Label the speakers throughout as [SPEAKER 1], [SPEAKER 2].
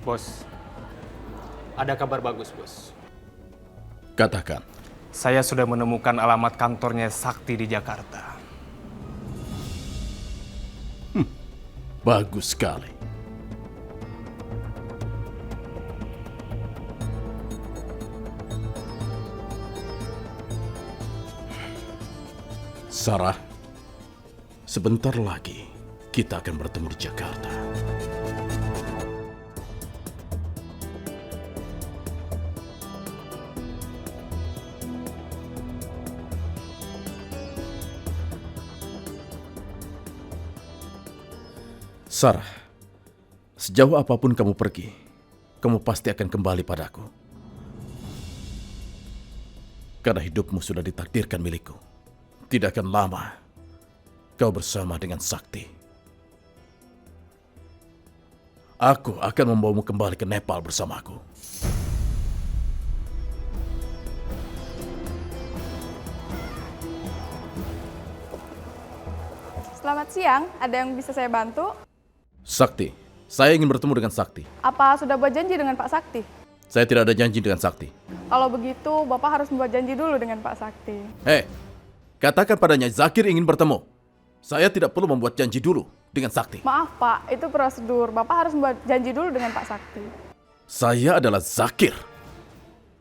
[SPEAKER 1] Bos, ada kabar bagus, Bos.
[SPEAKER 2] Katakan.
[SPEAKER 1] Saya sudah menemukan alamat kantornya Sakti di Jakarta.
[SPEAKER 2] Bagus sekali. Sarah, sebentar lagi kita akan bertemu di Jakarta. Sarah, sejauh apapun kamu pergi, kamu pasti akan kembali padaku. Karena hidupmu sudah ditakdirkan milikku. Tidak akan lama kau bersama dengan Sakti. Aku akan membawamu kembali ke Nepal bersamaku.
[SPEAKER 3] Selamat siang, ada yang bisa saya bantu?
[SPEAKER 2] Sakti, saya ingin bertemu dengan Sakti.
[SPEAKER 3] Apa sudah buat janji dengan Pak Sakti?
[SPEAKER 2] Saya tidak ada janji dengan Sakti.
[SPEAKER 3] Kalau begitu, Bapak harus membuat janji dulu dengan Pak Sakti.
[SPEAKER 2] Hei, katakan padanya Zakir ingin bertemu. Saya tidak perlu membuat janji dulu dengan Sakti.
[SPEAKER 3] Maaf Pak, itu prosedur. Bapak harus membuat janji dulu dengan Pak Sakti.
[SPEAKER 2] Saya adalah Zakir.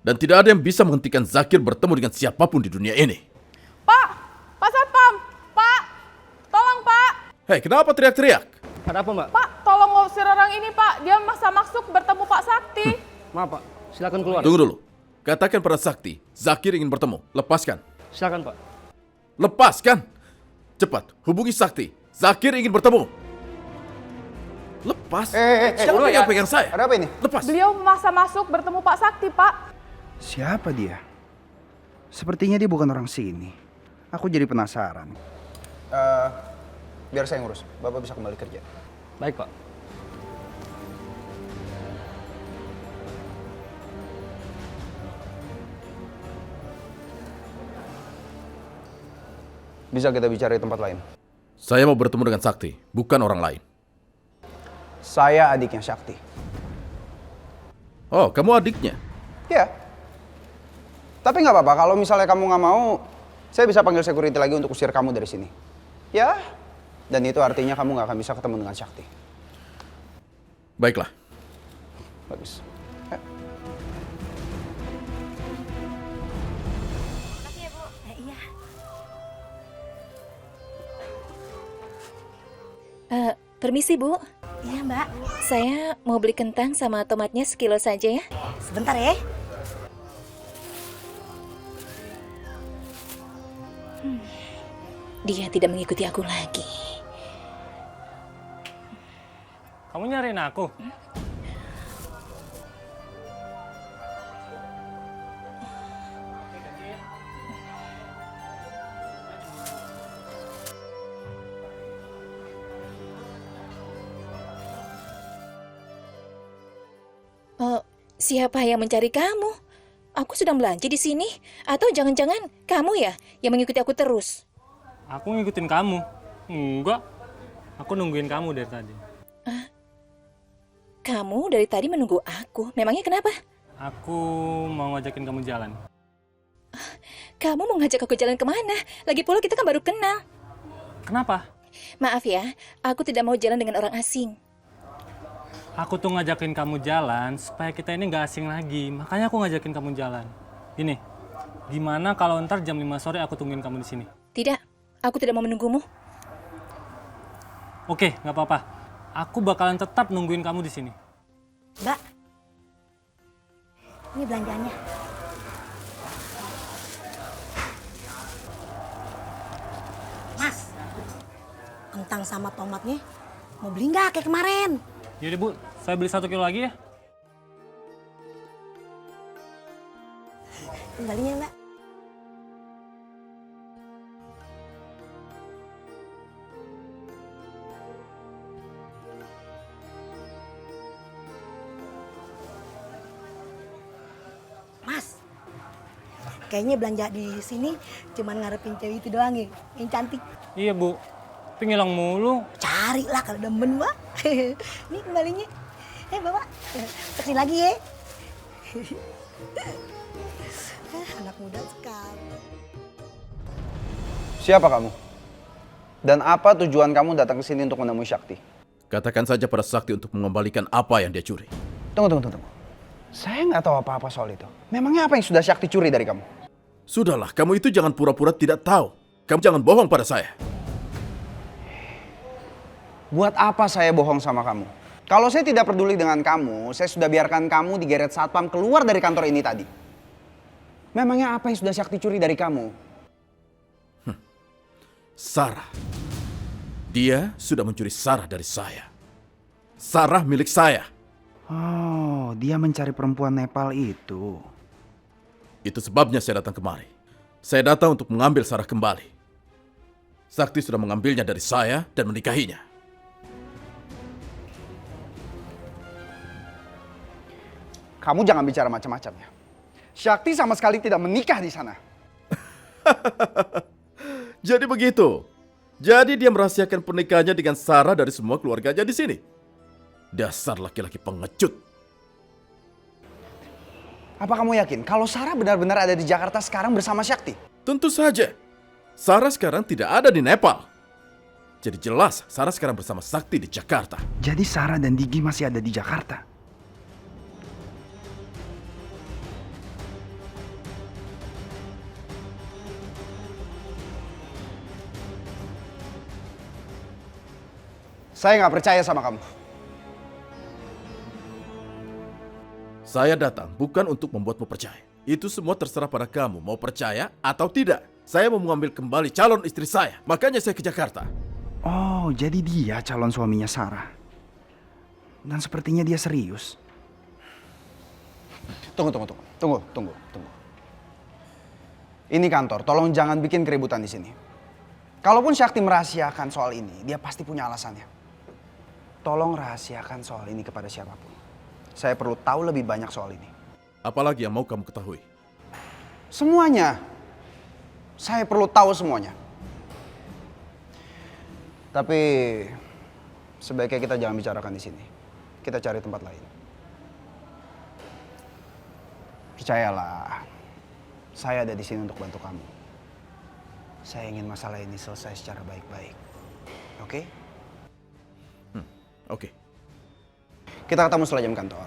[SPEAKER 2] Dan tidak ada yang bisa menghentikan Zakir bertemu dengan siapapun di dunia ini.
[SPEAKER 3] Pak! Pak Satpam! Pak! Tolong Pak!
[SPEAKER 2] Hei, kenapa teriak-teriak?
[SPEAKER 4] Ada apa, Mbak?
[SPEAKER 3] Pak, tolong ngusir orang ini Pak. Dia maksa masuk bertemu Pak Sakti.
[SPEAKER 4] Maaf, Pak. Silakan keluar.
[SPEAKER 2] Tunggu dulu. Katakan pada Sakti, Zakir ingin bertemu. Lepaskan.
[SPEAKER 4] Silakan, Pak.
[SPEAKER 2] Lepaskan. Cepat, hubungi Sakti. Zakir ingin bertemu. Lepas. Jangan
[SPEAKER 5] udah ya.
[SPEAKER 2] pegang saya.
[SPEAKER 5] Ada apa ini?
[SPEAKER 2] Lepas.
[SPEAKER 3] Beliau memaksa masuk bertemu Pak Sakti Pak.
[SPEAKER 5] Siapa dia? Sepertinya dia bukan orang sini. Aku jadi penasaran. Biar saya ngurus. Bapak bisa kembali kerja.
[SPEAKER 4] Baik, Pak.
[SPEAKER 5] Bisa kita bicara di tempat lain.
[SPEAKER 2] Saya mau bertemu dengan Sakti, bukan orang lain.
[SPEAKER 5] Saya adiknya Sakti.
[SPEAKER 2] Oh, kamu adiknya?
[SPEAKER 5] Ya. Tapi nggak apa-apa. Kalau misalnya kamu nggak mau, saya bisa panggil security lagi untuk usir kamu dari sini. Ya. Dan itu artinya kamu nggak akan bisa ketemu dengan Sakti.
[SPEAKER 2] Baiklah.
[SPEAKER 5] Bagus.
[SPEAKER 6] Makasih ya, Bu. Iya.
[SPEAKER 7] Permisi Bu,
[SPEAKER 6] Iya, Mbak.
[SPEAKER 7] saya mau beli kentang sama tomatnya sekilo saja ya.
[SPEAKER 6] Sebentar ya.
[SPEAKER 7] Dia tidak mengikuti aku lagi.
[SPEAKER 4] Kamu nyariin aku?
[SPEAKER 7] Oh, siapa yang mencari kamu? Aku sedang belanja di sini. Atau jangan-jangan kamu ya yang mengikuti aku terus?
[SPEAKER 4] Aku ngikutin kamu. Enggak. Aku nungguin kamu dari tadi.
[SPEAKER 7] Kamu dari tadi menunggu aku. Memangnya kenapa?
[SPEAKER 4] Aku mau ngajakin kamu jalan.
[SPEAKER 7] Kamu mau ngajak aku jalan kemana? Lagi pula kita kan baru kenal.
[SPEAKER 4] Kenapa?
[SPEAKER 7] Maaf ya, aku tidak mau jalan dengan orang asing.
[SPEAKER 4] Aku tuh ngajakin kamu jalan supaya kita ini nggak asing lagi. Makanya aku ngajakin kamu jalan. Gini, gimana kalau ntar jam 5 sore aku tungguin kamu di sini?
[SPEAKER 7] Tidak, aku tidak mau menunggumu.
[SPEAKER 4] Oke, nggak apa-apa. Aku bakalan tetap nungguin kamu di sini.
[SPEAKER 6] Mbak. Ini belanjaannya. Mas. Kentang sama tomatnya mau beli nggak kayak kemarin?
[SPEAKER 4] Yaudah Bu, saya beli 1 kilo lagi ya.
[SPEAKER 6] Kembalinya Mbak. Mas, kayaknya belanja di sini cuman ngarepin cewek itu doang ya, yang cantik.
[SPEAKER 4] Iya Bu, tapi ngilang mulu.
[SPEAKER 6] Cari lah kalau demen mah. Nih kembalinya. Bapak. Kesini lagi ya. Anak muda sekali.
[SPEAKER 5] Siapa kamu? Dan apa tujuan kamu datang ke sini untuk menemui Sakti?
[SPEAKER 2] Katakan saja pada Sakti untuk mengembalikan apa yang dia curi.
[SPEAKER 5] Tunggu. Saya nggak tahu apa-apa soal itu. Memangnya apa yang sudah Sakti curi dari kamu?
[SPEAKER 2] Sudahlah, kamu itu jangan pura-pura tidak tahu. Kamu jangan bohong pada saya.
[SPEAKER 5] Buat apa saya bohong sama kamu? Kalau saya tidak peduli dengan kamu, saya sudah biarkan kamu digeret satpam keluar dari kantor ini tadi. Memangnya apa yang sudah Sakti curi dari kamu?
[SPEAKER 2] Sarah. Dia sudah mencuri Sarah dari saya. Sarah milik saya.
[SPEAKER 5] Oh, dia mencari perempuan Nepal itu.
[SPEAKER 2] Itu sebabnya saya datang kemari. Saya datang untuk mengambil Sarah kembali. Sakti sudah mengambilnya dari saya dan menikahinya.
[SPEAKER 5] Kamu jangan bicara macam-macam ya. Sakti sama sekali tidak menikah di sana.
[SPEAKER 2] Jadi begitu. Jadi dia merahasiakan pernikahannya dengan Sarah dari semua keluarganya di sini. Dasar laki-laki pengecut.
[SPEAKER 5] Apa kamu yakin kalau Sarah benar-benar ada di Jakarta sekarang bersama Sakti?
[SPEAKER 2] Tentu saja. Sarah sekarang tidak ada di Nepal. Jadi jelas Sarah sekarang bersama Sakti di Jakarta.
[SPEAKER 5] Jadi Sarah dan Digi masih ada di Jakarta? Saya nggak percaya sama kamu.
[SPEAKER 2] Saya datang bukan untuk membuatmu percaya. Itu semua terserah pada kamu mau percaya atau tidak. Saya mau mengambil kembali calon istri saya. Makanya saya ke Jakarta.
[SPEAKER 5] Oh, jadi dia calon suaminya Sarah. Dan sepertinya dia serius. Tunggu. Ini kantor, tolong jangan bikin keributan di sini. Kalaupun Sakti merahasiakan soal ini, dia pasti punya alasannya. Tolong rahasiakan soal ini kepada siapapun. Saya perlu tahu lebih banyak soal ini.
[SPEAKER 2] Apalagi yang mau kamu ketahui?
[SPEAKER 5] Semuanya. Saya perlu tahu semuanya. Tapi sebaiknya kita jangan bicarakan di sini. Kita cari tempat lain. Percayalah, saya ada di sini untuk bantu kamu. Saya ingin masalah ini selesai secara baik-baik. Oke?
[SPEAKER 2] Oke.
[SPEAKER 5] Kita ketemu setelah jam kantor.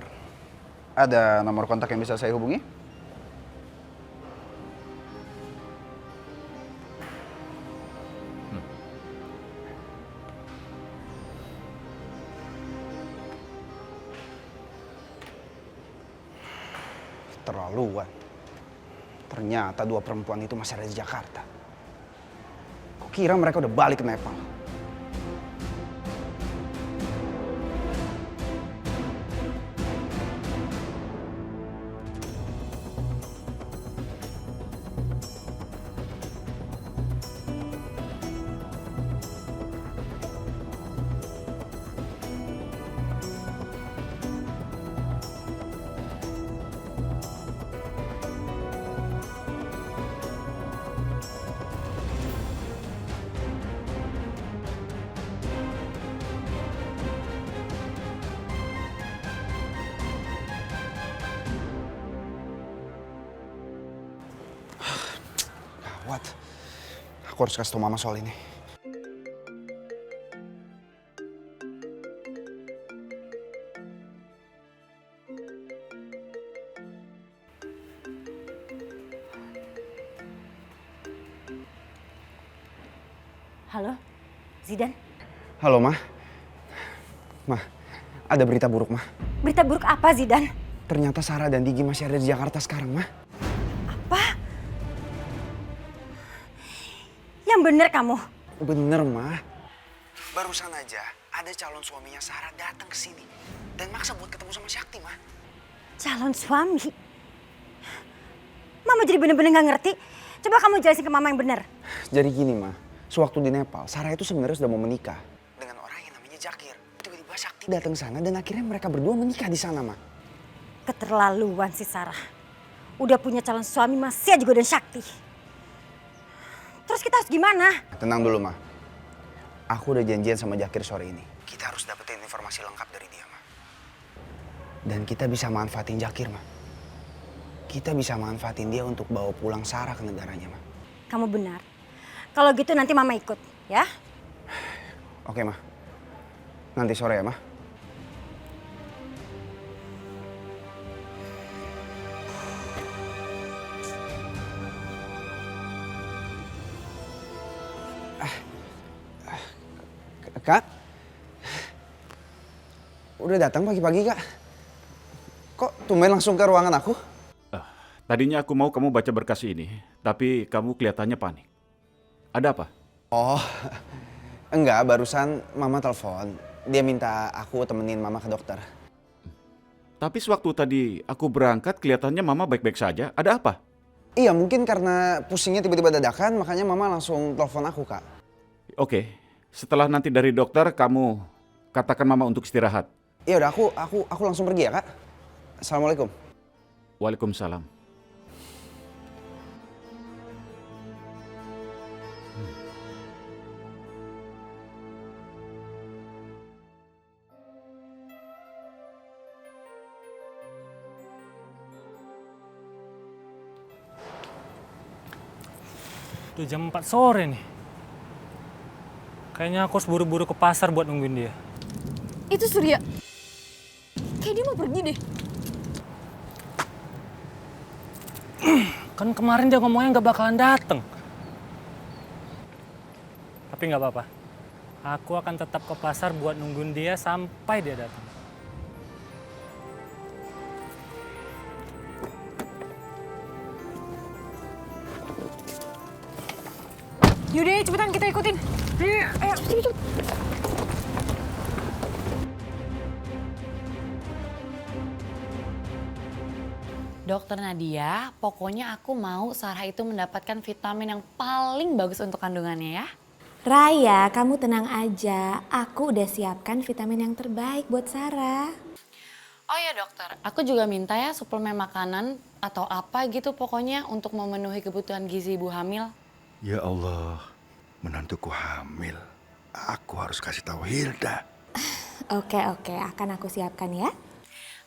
[SPEAKER 5] Ada nomor kontak yang bisa saya hubungi? Terlaluan. Ternyata dua perempuan itu masih ada di Jakarta. Kok kira mereka udah balik ke Nepal? Gawat. Aku harus kasih tau mama soal ini.
[SPEAKER 6] Halo, Zidan.
[SPEAKER 5] Halo, Ma. Ma, ada berita buruk, Ma.
[SPEAKER 6] Berita buruk apa, Zidan?
[SPEAKER 5] Ternyata Sarah dan Digi masih ada di Jakarta sekarang, Ma.
[SPEAKER 6] Apa? Yang bener kamu?
[SPEAKER 5] Bener, Ma. Barusan aja ada calon suaminya Sarah datang ke sini dan maksa buat ketemu sama Sakti, Ma.
[SPEAKER 6] Calon suami? Mama jadi bener-bener gak ngerti. Coba kamu jelasin ke Mama yang bener.
[SPEAKER 5] Jadi gini, Ma. Sewaktu di Nepal, Sarah itu sebenarnya sudah mau menikah dengan orang yang namanya Jakir. Tiba-tiba Sakti datang sana dan akhirnya mereka berdua menikah di sana, Ma.
[SPEAKER 6] Keterlaluan si Sarah. Udah punya calon suami masih aja godain Sakti. Terus kita harus gimana?
[SPEAKER 5] Tenang dulu, Ma. Aku udah janjian sama Jakir sore ini. Kita harus dapetin informasi lengkap dari dia, Ma. Dan kita bisa manfaatin Jakir, Ma. Kita bisa manfaatin dia untuk bawa pulang Sarah ke negaranya, Ma.
[SPEAKER 6] Kamu benar. Kalau gitu nanti Mama ikut, ya.
[SPEAKER 5] Oke, Ma. Nanti sore ya, Ma. Kak? Udah datang pagi-pagi, Kak? Kok tumben langsung ke ruangan aku?
[SPEAKER 8] Tadinya aku mau kamu baca berkas ini, tapi kamu kelihatannya panik. Ada apa?
[SPEAKER 5] Oh, enggak. Barusan Mama telepon. Dia minta aku temenin Mama ke dokter.
[SPEAKER 8] Tapi sewaktu tadi aku berangkat, kelihatannya Mama baik-baik saja. Ada apa?
[SPEAKER 5] Iya, mungkin karena pusingnya tiba-tiba dadakan, makanya Mama langsung telepon aku, Kak.
[SPEAKER 8] Oke, setelah nanti dari dokter, kamu katakan Mama untuk istirahat.
[SPEAKER 5] Ya udah, aku langsung pergi ya, Kak. Assalamualaikum.
[SPEAKER 8] Waalaikumsalam.
[SPEAKER 4] Udah jam 4 sore nih. Kayaknya aku harus buru-buru ke pasar buat nungguin dia.
[SPEAKER 3] Itu Surya. Kayak dia mau pergi deh.
[SPEAKER 4] Kan kemarin dia ngomongnya nggak bakalan dateng. Tapi nggak apa-apa. Aku akan tetap ke pasar buat nungguin dia sampai dia datang.
[SPEAKER 3] Yaudah, cepetan kita ikutin. Ayo, cepet.
[SPEAKER 9] Dokter Nadia, pokoknya aku mau Sarah itu mendapatkan vitamin yang paling bagus untuk kandungannya ya.
[SPEAKER 10] Raya, kamu tenang aja. Aku udah siapkan vitamin yang terbaik buat Sarah.
[SPEAKER 9] Oh ya dokter, aku juga minta ya suplemen makanan atau apa gitu pokoknya untuk memenuhi kebutuhan gizi ibu hamil.
[SPEAKER 11] Ya Allah, menantuku hamil. Aku harus kasih tahu Hilda.
[SPEAKER 10] Oke, akan aku siapkan ya.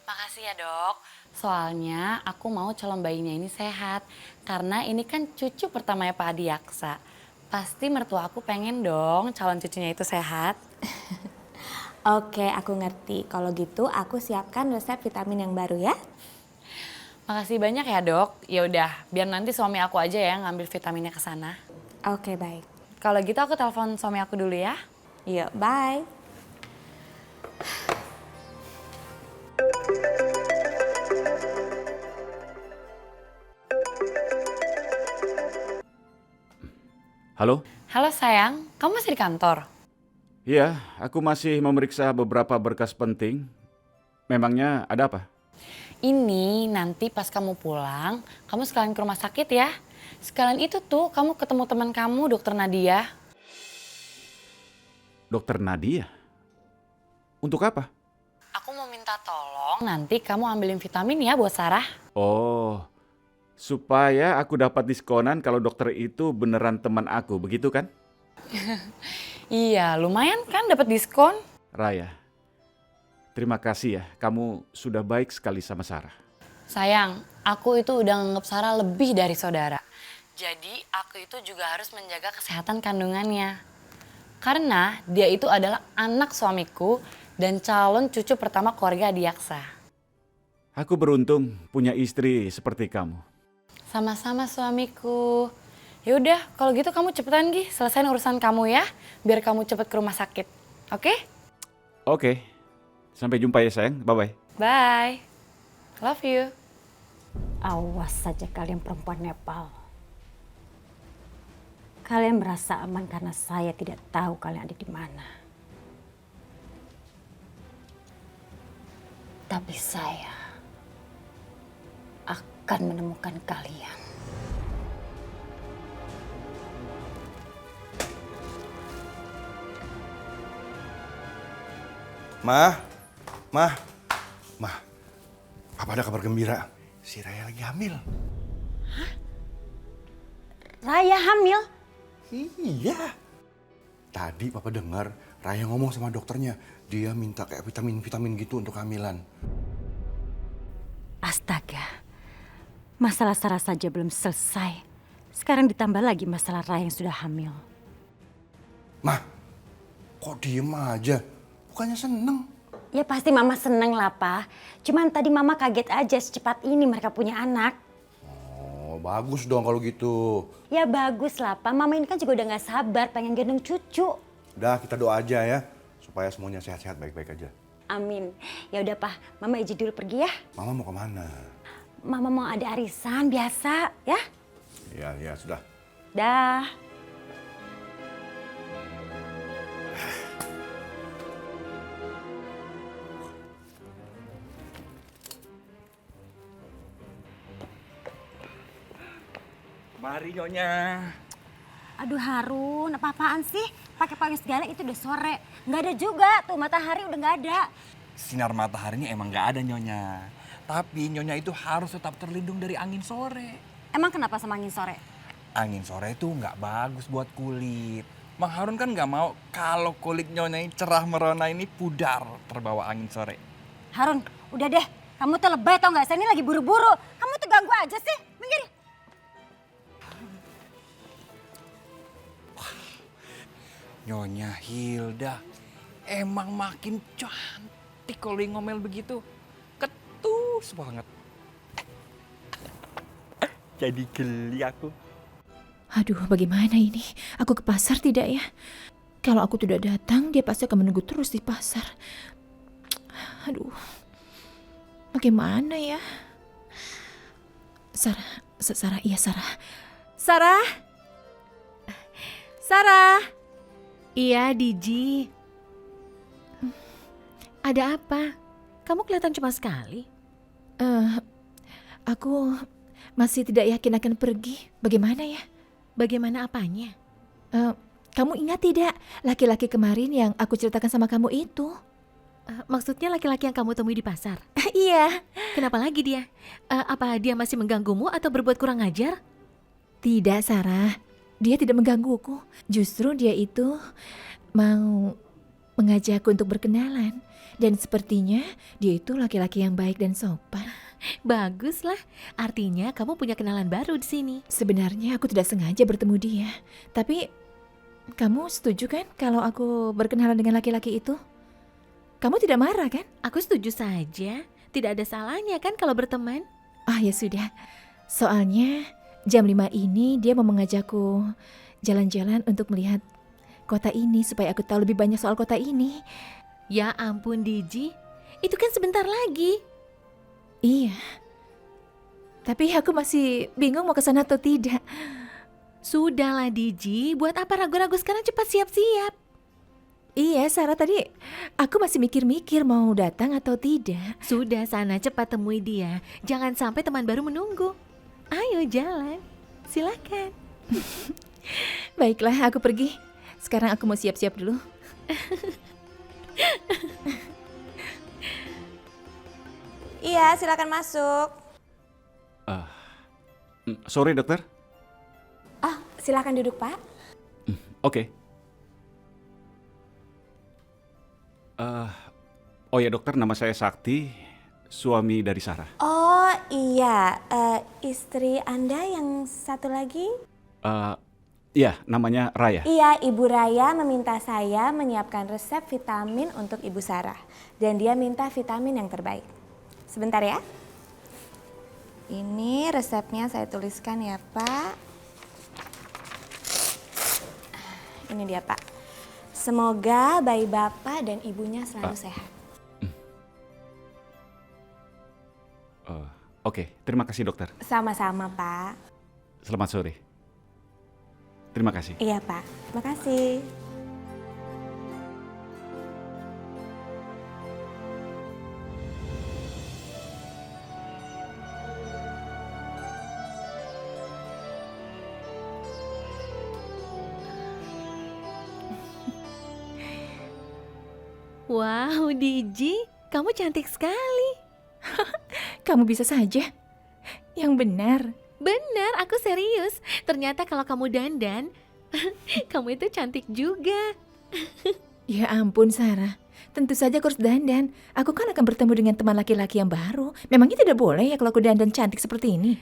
[SPEAKER 9] Makasih ya dok. Soalnya aku mau calon bayinya ini sehat. Karena ini kan cucu pertamanya Pak Adiaksa. Pasti mertua aku pengen dong calon cucunya itu sehat.
[SPEAKER 10] Oke, aku ngerti. Kalau gitu aku siapkan resep vitamin yang baru ya.
[SPEAKER 9] Makasih banyak ya dok. Ya udah, biar nanti suami aku aja ya ngambil vitaminnya ke sana.
[SPEAKER 10] Oke, baik.
[SPEAKER 9] Kalau gitu aku telepon suami aku dulu ya.
[SPEAKER 10] Yuk, bye.
[SPEAKER 8] Halo?
[SPEAKER 9] Halo sayang, kamu masih di kantor?
[SPEAKER 8] Iya, aku masih memeriksa beberapa berkas penting. Memangnya ada apa?
[SPEAKER 9] Ini nanti pas kamu pulang, kamu sekalian ke rumah sakit ya. Sekalian itu tuh kamu ketemu teman kamu, Dokter Nadia.
[SPEAKER 8] Dokter Nadia? Untuk apa?
[SPEAKER 9] Aku mau minta tolong nanti kamu ambilin vitamin ya buat Sarah.
[SPEAKER 8] Oh, supaya aku dapat diskonan kalau dokter itu beneran teman aku, begitu kan?
[SPEAKER 9] Iya, lumayan kan dapat diskon.
[SPEAKER 8] Raya, terima kasih ya, kamu sudah baik sekali sama Sarah.
[SPEAKER 9] Sayang, aku itu udah nganggap Sarah lebih dari saudara. Jadi aku itu juga harus menjaga kesehatan kandungannya. Karena dia itu adalah anak suamiku dan calon cucu pertama keluarga Adiaksa.
[SPEAKER 8] Aku beruntung punya istri seperti kamu.
[SPEAKER 9] Sama-sama suamiku. Ya udah, kalau gitu kamu cepetan Gi, selesain urusan kamu ya, biar kamu cepet ke rumah sakit. Oke?
[SPEAKER 8] Oke. Sampai jumpa ya sayang. Bye-bye.
[SPEAKER 9] Bye. Love you.
[SPEAKER 6] Awas saja kalian perempuan Nepal. Kalian merasa aman karena saya tidak tahu kalian ada di mana. Tapi saya akan menemukan kalian.
[SPEAKER 11] Ma, Papa ada kabar gembira. Si Raya lagi hamil.
[SPEAKER 6] Raya hamil?
[SPEAKER 11] Iya. Tadi Papa dengar Raya ngomong sama dokternya. Dia minta kayak vitamin-vitamin gitu untuk kehamilan.
[SPEAKER 6] Astaga, masalah Sarah saja belum selesai. Sekarang ditambah lagi masalah Raya yang sudah hamil.
[SPEAKER 11] Mah, kok diem aja? Bukannya seneng?
[SPEAKER 6] Ya pasti Mama seneng lah, Pak. Cuman tadi Mama kaget aja secepat ini mereka punya anak.
[SPEAKER 11] Oh, bagus dong kalau gitu.
[SPEAKER 6] Ya bagus lah, Pak. Mama ini kan juga udah gak sabar pengen gendong cucu.
[SPEAKER 11] Udah, kita doa aja ya. Supaya semuanya sehat-sehat, baik-baik aja.
[SPEAKER 6] Amin. Ya udah, Pak. Mama izin dulu pergi ya.
[SPEAKER 11] Mama mau kemana?
[SPEAKER 6] Mama mau ada arisan biasa, ya.
[SPEAKER 11] Ya, sudah.
[SPEAKER 6] Dah.
[SPEAKER 8] Mari Nyonya.
[SPEAKER 6] Aduh Harun, apa-apaan sih? Pakai payung segala itu udah sore. Nggak ada juga tuh, matahari udah nggak ada.
[SPEAKER 12] Sinar mataharinya emang nggak ada Nyonya. Tapi Nyonya itu harus tetap terlindung dari angin sore.
[SPEAKER 6] Emang kenapa sama angin sore?
[SPEAKER 12] Angin sore itu nggak bagus buat kulit. Mang Harun kan nggak mau kalau kulit Nyonya ini cerah merona ini pudar terbawa angin sore.
[SPEAKER 6] Harun, udah deh. Kamu tuh lebay tau nggak? Saya ini lagi buru-buru. Kamu tuh ganggu aja sih. Minggir.
[SPEAKER 12] Nyonya Hilda emang makin cantik kalau dia ngomel begitu. Ketus banget. Jadi geli aku.
[SPEAKER 7] Aduh, bagaimana ini? Aku ke pasar tidak ya? Kalau aku tidak datang, dia pasti akan menunggu terus di pasar. Aduh, bagaimana ya? Sarah, iya Sarah. Sarah. Iya, Diji. Ada apa? Kamu kelihatan cemas sekali. Aku masih tidak yakin akan pergi. Bagaimana ya? Bagaimana apanya? Kamu ingat tidak laki-laki kemarin yang aku ceritakan sama kamu itu? Maksudnya laki-laki yang kamu temui di pasar? Iya. Kenapa lagi dia? Apa dia masih mengganggumu atau berbuat kurang ajar? Tidak, Sarah. Dia tidak menggangguku. Justru dia itu mau mengajakku untuk berkenalan. Dan sepertinya dia itu laki-laki yang baik dan sopan. Baguslah. Artinya kamu punya kenalan baru di sini. Sebenarnya aku tidak sengaja bertemu dia. Tapi kamu setuju kan kalau aku berkenalan dengan laki-laki itu? Kamu tidak marah kan? Aku setuju saja. Tidak ada salahnya kan kalau berteman? Ah ya sudah. Soalnya jam 5 ini dia mau mengajakku jalan-jalan untuk melihat kota ini supaya aku tahu lebih banyak soal kota ini. Ya ampun Diji, itu kan sebentar lagi. Iya. Tapi aku masih bingung mau ke sana atau tidak. Sudahlah Diji, buat apa ragu-ragu sekarang, cepat siap-siap. Iya Sarah, tadi aku masih mikir-mikir mau datang atau tidak. Sudah sana cepat temui dia. Jangan sampai teman baru menunggu. Ayo jalan, silakan. Baiklah, aku pergi. Sekarang aku mau siap-siap dulu.
[SPEAKER 10] Iya, silakan masuk.
[SPEAKER 8] Sorry dokter.
[SPEAKER 10] Oh, silakan duduk Pak.
[SPEAKER 8] Oke. Oh ya dokter, nama saya Sakti, suami dari Sarah.
[SPEAKER 10] Oh iya, istri Anda yang satu lagi?
[SPEAKER 8] Iya, namanya Raya.
[SPEAKER 10] Iya, Ibu Raya meminta saya menyiapkan resep vitamin untuk Ibu Sarah. Dan dia minta vitamin yang terbaik. Sebentar ya. Ini resepnya saya tuliskan ya Pak. Ini dia Pak. Semoga bayi Bapak dan Ibunya selalu sehat.
[SPEAKER 8] Oke, terima kasih dokter.
[SPEAKER 10] Sama-sama Pak.
[SPEAKER 8] Selamat sore. Terima kasih.
[SPEAKER 10] Iya Pak, terima kasih.
[SPEAKER 7] Wow, Diji, kamu cantik sekali.
[SPEAKER 13] Kamu bisa saja. Yang benar.
[SPEAKER 7] Benar, aku serius. Ternyata kalau kamu dandan, kamu itu cantik juga.
[SPEAKER 13] Ya ampun Sarah,
[SPEAKER 7] Tentu saja aku harus dandan. Aku kan akan bertemu dengan teman laki-laki yang baru. Memangnya tidak boleh ya kalau aku dandan cantik seperti ini?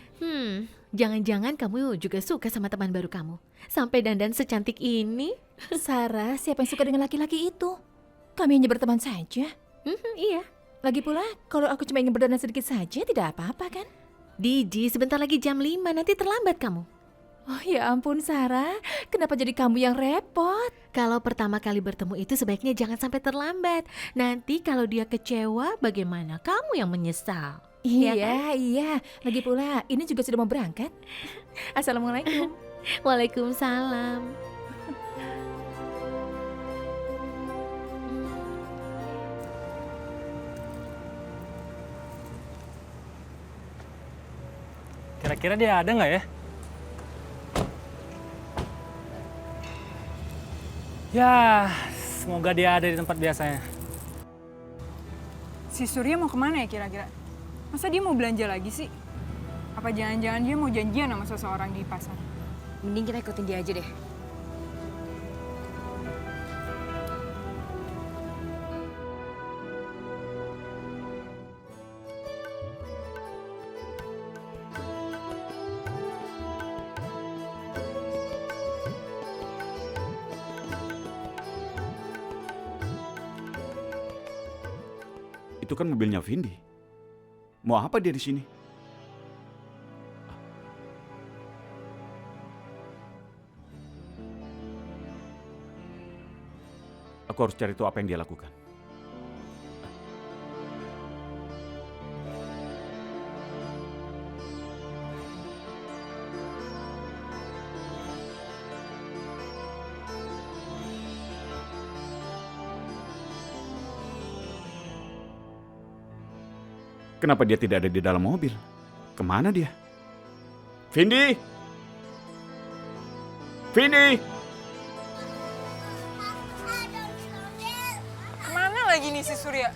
[SPEAKER 14] Jangan-jangan kamu juga suka sama teman baru kamu. Sampai dandan secantik ini.
[SPEAKER 7] Sarah, siapa yang suka dengan laki-laki itu? Kami hanya berteman saja.
[SPEAKER 14] Iya.
[SPEAKER 7] Lagi pula, kalau aku cuma ingin berdandan sedikit saja, tidak apa-apa kan?
[SPEAKER 14] Diji, sebentar lagi jam 5, nanti terlambat kamu.
[SPEAKER 7] Oh ya ampun Sarah, kenapa jadi kamu yang repot?
[SPEAKER 14] Kalau pertama kali bertemu itu sebaiknya jangan sampai terlambat. Nanti kalau dia kecewa, bagaimana? Kamu yang menyesal.
[SPEAKER 7] Iya,
[SPEAKER 14] Ya kan?
[SPEAKER 7] iya. Lagi pula, ini juga sudah mau berangkat. Assalamualaikum.
[SPEAKER 14] Waalaikumsalam.
[SPEAKER 4] Kira-kira dia ada nggak ya? Ya, semoga dia ada di tempat biasanya.
[SPEAKER 3] Si Surya mau kemana ya kira-kira? Masa dia mau belanja lagi sih? Apa jangan-jangan dia mau janjian sama seseorang di pasar?
[SPEAKER 9] Mending kita ikutin dia aja deh.
[SPEAKER 8] Itu kan mobilnya Vindi. Mau apa dia di sini? Aku harus cari tahu apa yang dia lakukan. Kenapa dia tidak ada di dalam mobil? Kemana dia? Vindi! Vindi!
[SPEAKER 3] Kemana lagi nih si Surya?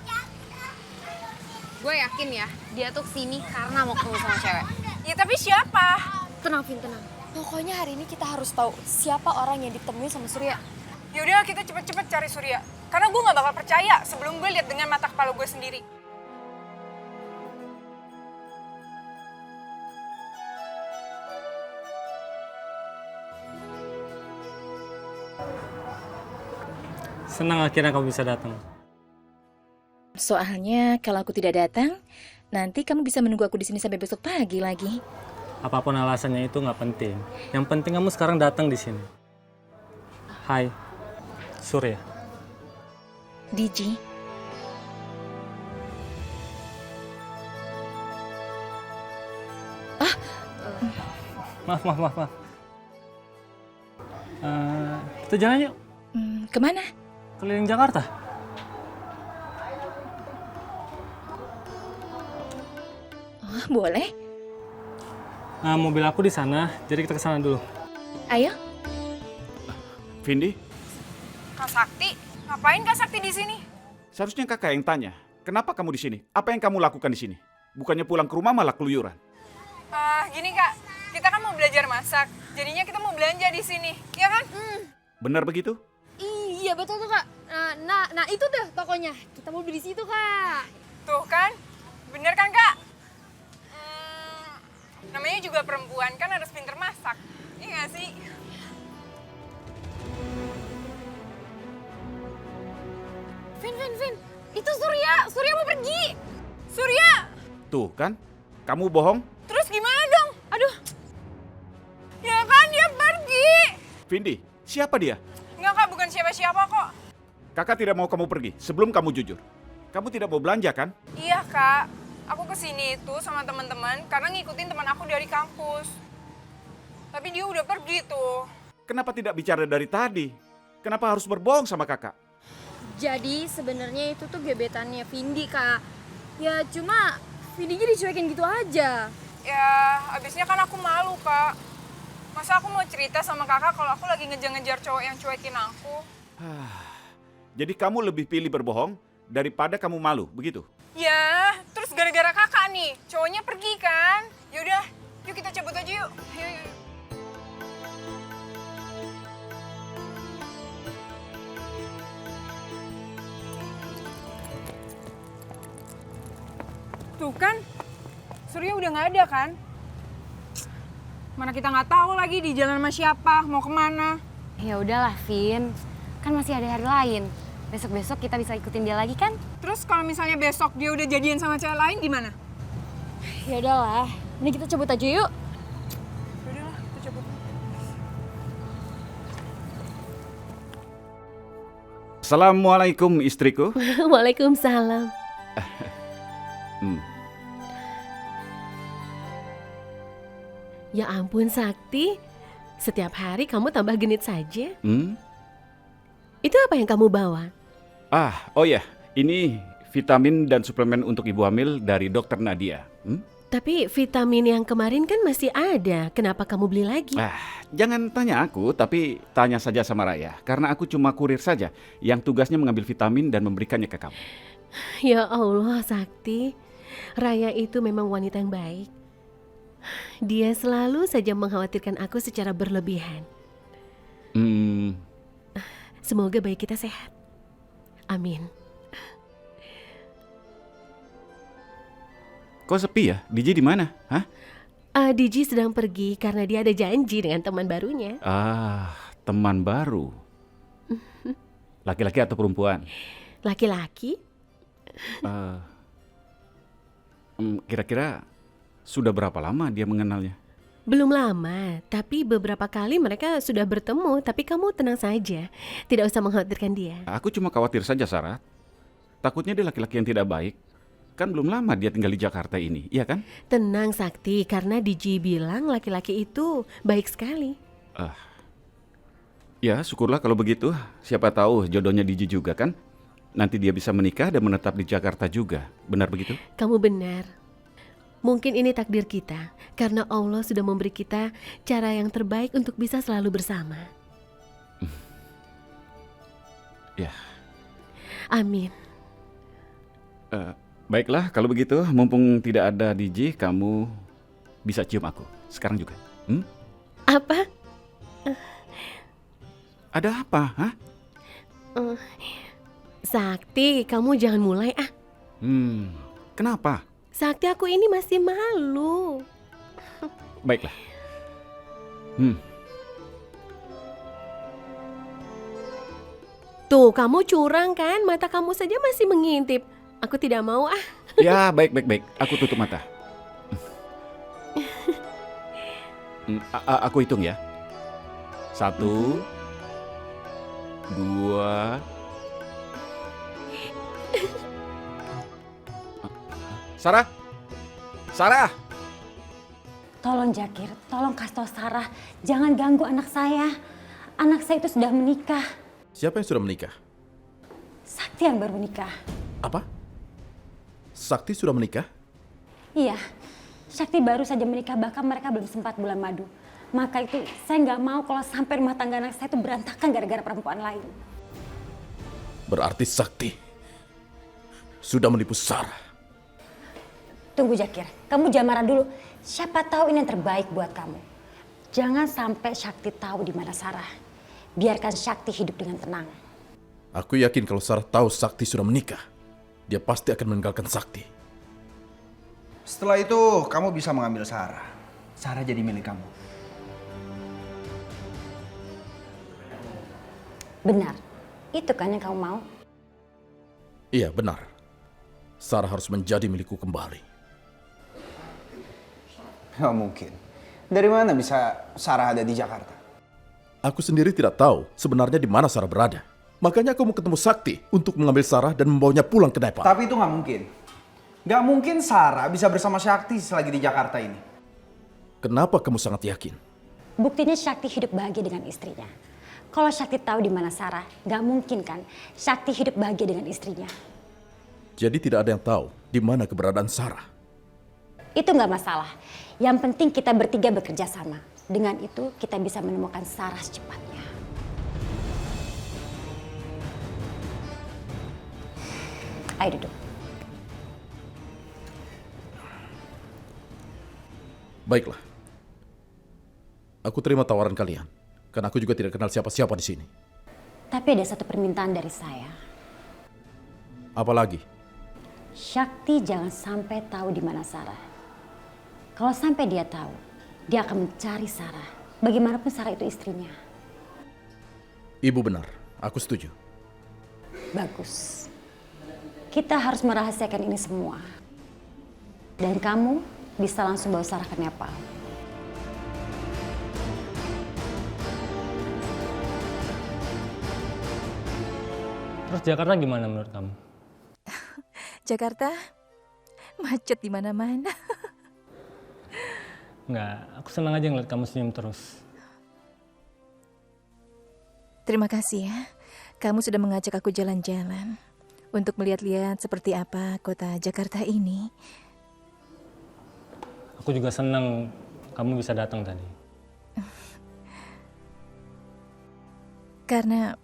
[SPEAKER 15] Gue yakin ya, dia tuh kesini karena mau ketemu sama cewek.
[SPEAKER 3] Ya tapi siapa?
[SPEAKER 15] Tenang, Vin, tenang. Pokoknya hari ini kita harus tahu siapa orang yang ditemui sama Surya.
[SPEAKER 3] Yaudah kita cepet-cepet cari Surya. Karena gue gak bakal percaya sebelum gue lihat dengan mata kepala gue sendiri.
[SPEAKER 4] Senang akhirnya kamu bisa datang.
[SPEAKER 13] Soalnya kalau aku tidak datang, nanti kamu bisa menunggu aku di sini sampai besok pagi lagi.
[SPEAKER 4] Apapun alasannya itu nggak penting. Yang penting kamu sekarang datang di sini. Hai, Surya.
[SPEAKER 13] Diji.
[SPEAKER 4] Maaf. Kita jalan yuk.
[SPEAKER 13] Kemana?
[SPEAKER 4] Keliling Jakarta.
[SPEAKER 13] Oh, boleh.
[SPEAKER 4] Mobil aku di sana, jadi kita ke sana dulu.
[SPEAKER 13] Ayo.
[SPEAKER 8] Vindi,
[SPEAKER 3] Kak Sakti? Ngapain Kak Sakti di sini?
[SPEAKER 8] seharusnya kakak yang tanya. Kenapa kamu di sini? Apa yang kamu lakukan di sini? Bukannya pulang ke rumah malah keluyuran.
[SPEAKER 3] Gini Kak, kita kan mau belajar masak. Jadinya kita mau belanja di sini, ya kan?
[SPEAKER 8] Benar begitu?
[SPEAKER 15] Iya betul tuh Kak. Nah itu tuh tokonya. Kita mau beli di situ Kak.
[SPEAKER 3] Tuh kan, bener kan Kak? Namanya juga perempuan kan harus pinter masak, iya gak sih?
[SPEAKER 15] Vin. Itu Surya mau pergi.
[SPEAKER 3] Surya!
[SPEAKER 8] Tuh kan, kamu bohong.
[SPEAKER 3] Terus gimana dong? Aduh. Ya kan dia pergi.
[SPEAKER 8] Vindi, siapa dia?
[SPEAKER 3] Enggak Kak, bukan siapa-siapa kok.
[SPEAKER 8] Kakak tidak mau kamu pergi sebelum kamu jujur. Kamu tidak mau belanja kan?
[SPEAKER 3] Iya Kak, aku kesini itu sama teman-teman karena ngikutin teman aku dari kampus. Tapi dia udah pergi tuh.
[SPEAKER 8] Kenapa tidak bicara dari tadi? Kenapa harus berbohong sama kakak?
[SPEAKER 15] Jadi sebenarnya itu tuh gebetannya Vindi Kak. Ya cuma Vindinya dicuekin gitu aja.
[SPEAKER 3] Ya, abisnya kan aku malu Kak. Masa aku mau cerita sama kakak kalau aku lagi ngejar-ngejar cowok yang cuekin aku?
[SPEAKER 8] Jadi kamu lebih pilih berbohong daripada kamu malu, begitu?
[SPEAKER 3] Ya, terus gara-gara kakak nih, cowoknya pergi kan? Yaudah, yuk kita cabut aja yuk. Yuk. Tuh kan, Surya udah nggak ada kan? Mana kita nggak tahu lagi di jalan sama siapa, mau kemana.
[SPEAKER 9] Ya udahlah, Vin. Kan masih ada hari lain. Besok-besok kita bisa ikutin dia lagi kan?
[SPEAKER 3] Terus kalau misalnya besok dia udah jadian sama cewek lain gimana?
[SPEAKER 15] Ya udahlah, ini kita cabut aja yuk.
[SPEAKER 3] Udahlah, kita cabut.
[SPEAKER 8] Assalamualaikum istriku.
[SPEAKER 14] Waalaikumsalam. Ya ampun Sakti, setiap hari kamu tambah genit saja. Itu apa yang kamu bawa?
[SPEAKER 8] Oh ya, ini vitamin dan suplemen untuk ibu hamil dari dokter Nadia.
[SPEAKER 14] Tapi vitamin yang kemarin kan masih ada, kenapa kamu beli lagi?
[SPEAKER 8] Jangan tanya aku, tapi tanya saja sama Raya. Karena aku cuma kurir saja yang tugasnya mengambil vitamin dan memberikannya ke kamu.
[SPEAKER 14] Ya Allah Sakti, Raya itu memang wanita yang baik. Dia selalu saja mengkhawatirkan aku secara berlebihan. Semoga bayi kita sehat. Amin.
[SPEAKER 8] Kok sepi ya? DJ di mana? Hah?
[SPEAKER 14] DJ sedang pergi karena dia ada janji dengan teman barunya.
[SPEAKER 8] Teman baru. Laki-laki atau perempuan?
[SPEAKER 14] Laki-laki.
[SPEAKER 8] Kira-kira sudah berapa lama dia mengenalnya?
[SPEAKER 14] Belum lama, tapi beberapa kali mereka sudah bertemu. Tapi kamu tenang saja, tidak usah mengkhawatirkan dia.
[SPEAKER 8] Aku cuma khawatir saja, Sarah. Takutnya dia laki-laki yang tidak baik. Kan belum lama dia tinggal di Jakarta ini, iya kan?
[SPEAKER 14] Tenang Sakti, karena DJ bilang laki-laki itu baik sekali.
[SPEAKER 8] Ya, syukurlah kalau begitu. Siapa tahu jodohnya DJ juga kan? Nanti dia bisa menikah dan menetap di Jakarta juga. Benar begitu?
[SPEAKER 14] Kamu benar. Mungkin ini takdir kita, karena Allah sudah memberi kita cara yang terbaik untuk bisa selalu bersama.
[SPEAKER 8] Ya.
[SPEAKER 14] Amin.
[SPEAKER 8] Baiklah, kalau begitu, mumpung tidak ada DJ, kamu bisa cium aku. Sekarang juga.
[SPEAKER 14] Apa?
[SPEAKER 8] Ada apa, hah?
[SPEAKER 14] Sakti, kamu jangan mulai
[SPEAKER 8] Kenapa?
[SPEAKER 14] Sakti, aku ini masih malu.
[SPEAKER 8] Baiklah.
[SPEAKER 14] Tuh, kamu curang kan? Mata kamu saja masih mengintip. Aku tidak mau
[SPEAKER 8] Ya, baik. Aku tutup mata. Aku hitung ya. 1, 2. Sarah!
[SPEAKER 6] Tolong Jakir, tolong kasih tau Sarah. Jangan ganggu anak saya. Anak saya itu sudah menikah.
[SPEAKER 2] Siapa yang sudah menikah?
[SPEAKER 6] Sakti yang baru menikah.
[SPEAKER 2] Apa? Sakti sudah menikah?
[SPEAKER 6] Iya, Sakti baru saja menikah, bahkan mereka belum sempat bulan madu. Maka itu saya nggak mau kalau sampai rumah tangga anak saya itu berantakan gara-gara perempuan lain.
[SPEAKER 2] Berarti Sakti sudah menipu Sarah.
[SPEAKER 6] Tunggu Jakir, kamu jangan marah dulu. Siapa tahu ini yang terbaik buat kamu. Jangan sampai Sakti tahu di mana Sarah. Biarkan Sakti hidup dengan tenang.
[SPEAKER 2] Aku yakin kalau Sarah tahu Sakti sudah menikah, dia pasti akan meninggalkan Sakti.
[SPEAKER 5] Setelah itu kamu bisa mengambil Sarah. Sarah jadi milik kamu.
[SPEAKER 6] Benar, itu kan yang kamu mau?
[SPEAKER 2] Iya benar. Sarah harus menjadi milikku kembali.
[SPEAKER 5] Gak mungkin. Dari mana bisa Sarah ada di Jakarta?
[SPEAKER 2] Aku sendiri tidak tahu sebenarnya di mana Sarah berada. Makanya aku mau ketemu Sakti untuk mengambil Sarah dan membawanya pulang ke Nepal.
[SPEAKER 5] Tapi itu gak mungkin. Gak mungkin Sarah bisa bersama Sakti selagi di Jakarta ini.
[SPEAKER 2] Kenapa kamu sangat yakin?
[SPEAKER 6] Buktinya Sakti hidup bahagia dengan istrinya. Kalau Sakti tahu di mana Sarah, gak mungkin kan Sakti hidup bahagia dengan istrinya.
[SPEAKER 2] Jadi tidak ada yang tahu di mana keberadaan Sarah.
[SPEAKER 6] Itu gak masalah. Yang penting kita bertiga bekerja sama. Dengan itu kita bisa menemukan Sarah secepatnya. Ayo duduk.
[SPEAKER 2] Baiklah. Aku terima tawaran kalian. Karena aku juga tidak kenal siapa-siapa di sini.
[SPEAKER 6] Tapi ada satu permintaan dari saya.
[SPEAKER 2] Apalagi?
[SPEAKER 6] Syakti jangan sampai tahu di mana Sarah. Kalau sampai dia tahu, dia akan mencari Sarah. Bagaimanapun Sarah itu istrinya.
[SPEAKER 2] Ibu benar, aku setuju.
[SPEAKER 6] Bagus. Kita harus merahasiakan ini semua. Dan kamu bisa langsung bawa Sarah ke Nepal.
[SPEAKER 4] Terus Jakarta gimana menurut kamu?
[SPEAKER 7] Jakarta macet di mana-mana.
[SPEAKER 4] Enggak, aku senang aja ngeliat kamu senyum terus.
[SPEAKER 7] Terima kasih ya. Kamu sudah mengajak aku jalan-jalan untuk melihat-lihat seperti apa kota Jakarta ini.
[SPEAKER 4] Aku juga senang kamu bisa datang tadi.
[SPEAKER 7] Karena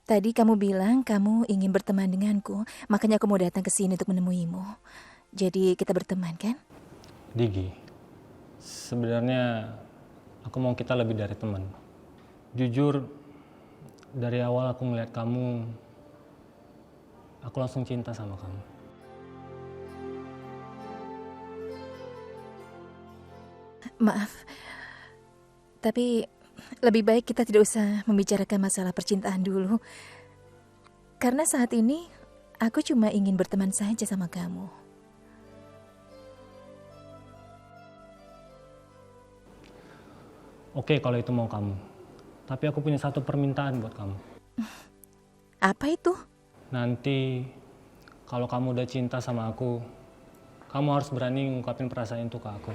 [SPEAKER 7] tadi kamu bilang kamu ingin berteman denganku, makanya aku mau datang ke sini untuk menemuimu. Jadi kita berteman kan?
[SPEAKER 4] Digi, sebenarnya aku mau kita lebih dari teman. Jujur, dari awal aku melihat kamu, aku langsung cinta sama kamu.
[SPEAKER 7] Maaf, tapi lebih baik kita tidak usah membicarakan masalah percintaan dulu. Karena saat ini aku cuma ingin berteman saja sama kamu.
[SPEAKER 4] Oke, kalau itu mau kamu. Tapi aku punya satu permintaan buat kamu.
[SPEAKER 7] Apa itu?
[SPEAKER 4] Nanti kalau kamu udah cinta sama aku, kamu harus berani ngungkapin perasaan itu ke aku.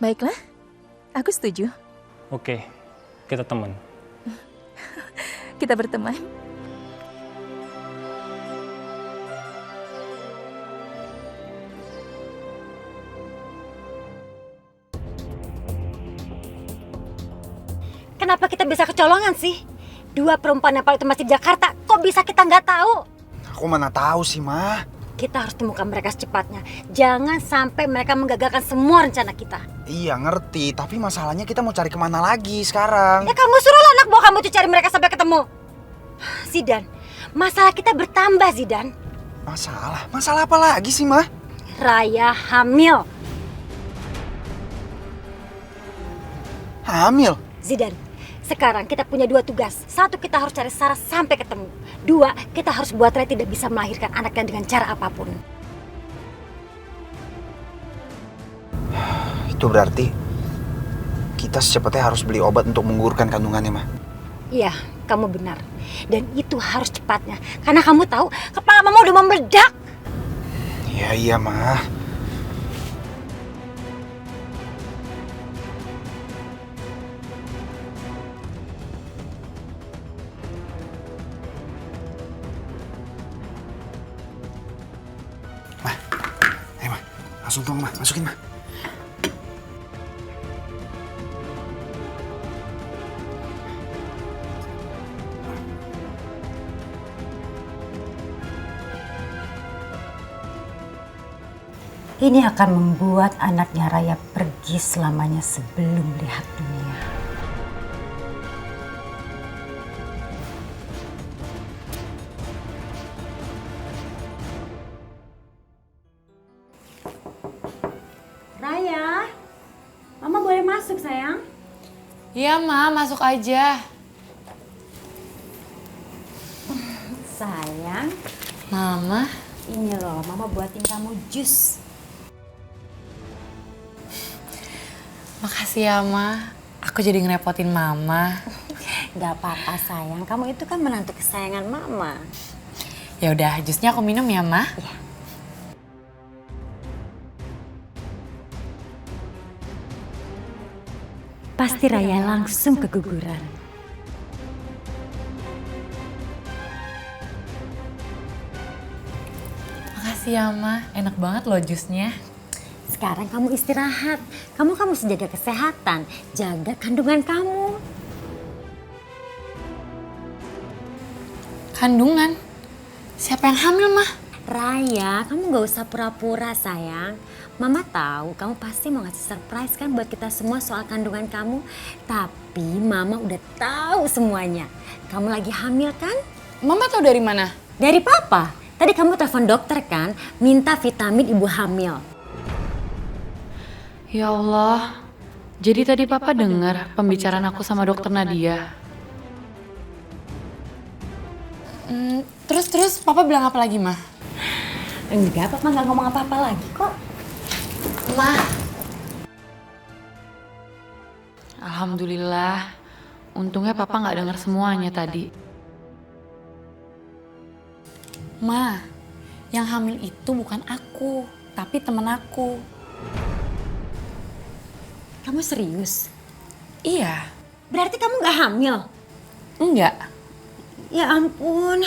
[SPEAKER 7] Baiklah, aku setuju.
[SPEAKER 4] Oke, kita teman.
[SPEAKER 7] Kita berteman.
[SPEAKER 6] Kenapa kita bisa kecolongan sih? 2 perempuan Nepal itu masih di Jakarta, kok bisa kita nggak tahu?
[SPEAKER 5] Aku mana tahu sih, Ma.
[SPEAKER 6] Kita harus temukan mereka secepatnya. Jangan sampai mereka menggagalkan semua rencana kita.
[SPEAKER 5] Iya, ngerti. Tapi masalahnya kita mau cari kemana lagi sekarang?
[SPEAKER 6] Ya kamu suruhlah anak buah kamu itu cari mereka sampai ketemu. Zidan, masalah kita bertambah, Zidan.
[SPEAKER 5] Masalah? Masalah apa lagi sih, Ma?
[SPEAKER 6] Raya hamil.
[SPEAKER 5] Hamil?
[SPEAKER 6] Zidan, sekarang kita punya 2 tugas. 1, kita harus cari Sarah sampai ketemu. 2, kita harus buat Raya tidak bisa melahirkan anaknya dengan cara apapun.
[SPEAKER 5] Itu berarti kita secepatnya harus beli obat untuk menggugurkan kandungannya, Ma.
[SPEAKER 6] Iya, kamu benar. Dan itu harus cepatnya. Karena kamu tahu, kepala Mama udah mau meledak.
[SPEAKER 5] Iya, Ma. Langsung tuang, Ma. Masukin, Ma.
[SPEAKER 6] Ini akan membuat anaknya Raya pergi selamanya sebelum lihat dunia. Raya, Mama boleh masuk, sayang?
[SPEAKER 9] Iya, Ma, masuk aja.
[SPEAKER 6] Sayang.
[SPEAKER 9] Mama.
[SPEAKER 6] Ini loh, Mama buatin kamu jus.
[SPEAKER 9] Makasih ya, Ma. Aku jadi ngerepotin Mama.
[SPEAKER 6] Gak apa-apa, sayang. Kamu itu kan menantu kesayangan Mama.
[SPEAKER 9] Ya udah, jusnya aku minum ya, Ma.
[SPEAKER 6] Iya. Pasti Raya langsung keguguran.
[SPEAKER 9] Makasih ya, Ma. Enak banget loh jusnya.
[SPEAKER 6] Sekarang kamu istirahat. Kamu mesti jaga kesehatan. Jaga kandungan kamu.
[SPEAKER 9] Kandungan? Siapa yang hamil, Ma?
[SPEAKER 6] Raya, kamu gak usah pura-pura, sayang. Mama tahu kamu pasti mau ngasih surprise kan buat kita semua soal kandungan kamu. Tapi Mama udah tahu semuanya. Kamu lagi hamil kan?
[SPEAKER 9] Mama tahu dari mana?
[SPEAKER 6] Dari Papa. Tadi kamu telepon dokter kan, minta vitamin ibu hamil.
[SPEAKER 9] Ya Allah, jadi tadi Papa dengar pembicaraan aku sama dokter Nadia. Terus Papa bilang apa lagi, Ma?
[SPEAKER 6] Enggak, Papa nggak ngomong apa-apa lagi kok.
[SPEAKER 9] Ma. Alhamdulillah, untungnya Papa nggak dengar semuanya tadi. Ma, yang hamil itu bukan aku, tapi temen aku.
[SPEAKER 6] Kamu serius?
[SPEAKER 9] Iya.
[SPEAKER 6] Berarti kamu nggak hamil?
[SPEAKER 9] Enggak.
[SPEAKER 6] Ya ampun.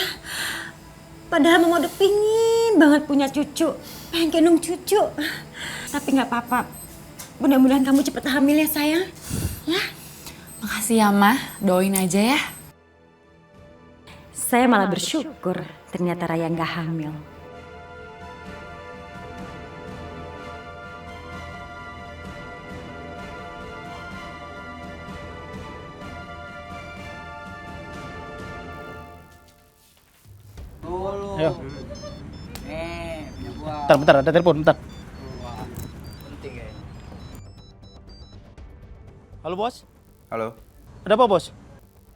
[SPEAKER 6] Padahal Mama udah pingin banget punya cucu. Pengen gendong cucu. Tapi nggak apa-apa. Mudah-mudahan kamu cepet hamil ya sayang. Ya.
[SPEAKER 9] Makasih ya, Ma. Doain aja ya.
[SPEAKER 6] Saya malah bersyukur ternyata Raya nggak hamil.
[SPEAKER 16] Ayo. Bentar, ada telepon, bentar. Halo, Bos.
[SPEAKER 5] Halo.
[SPEAKER 16] Ada apa, Bos?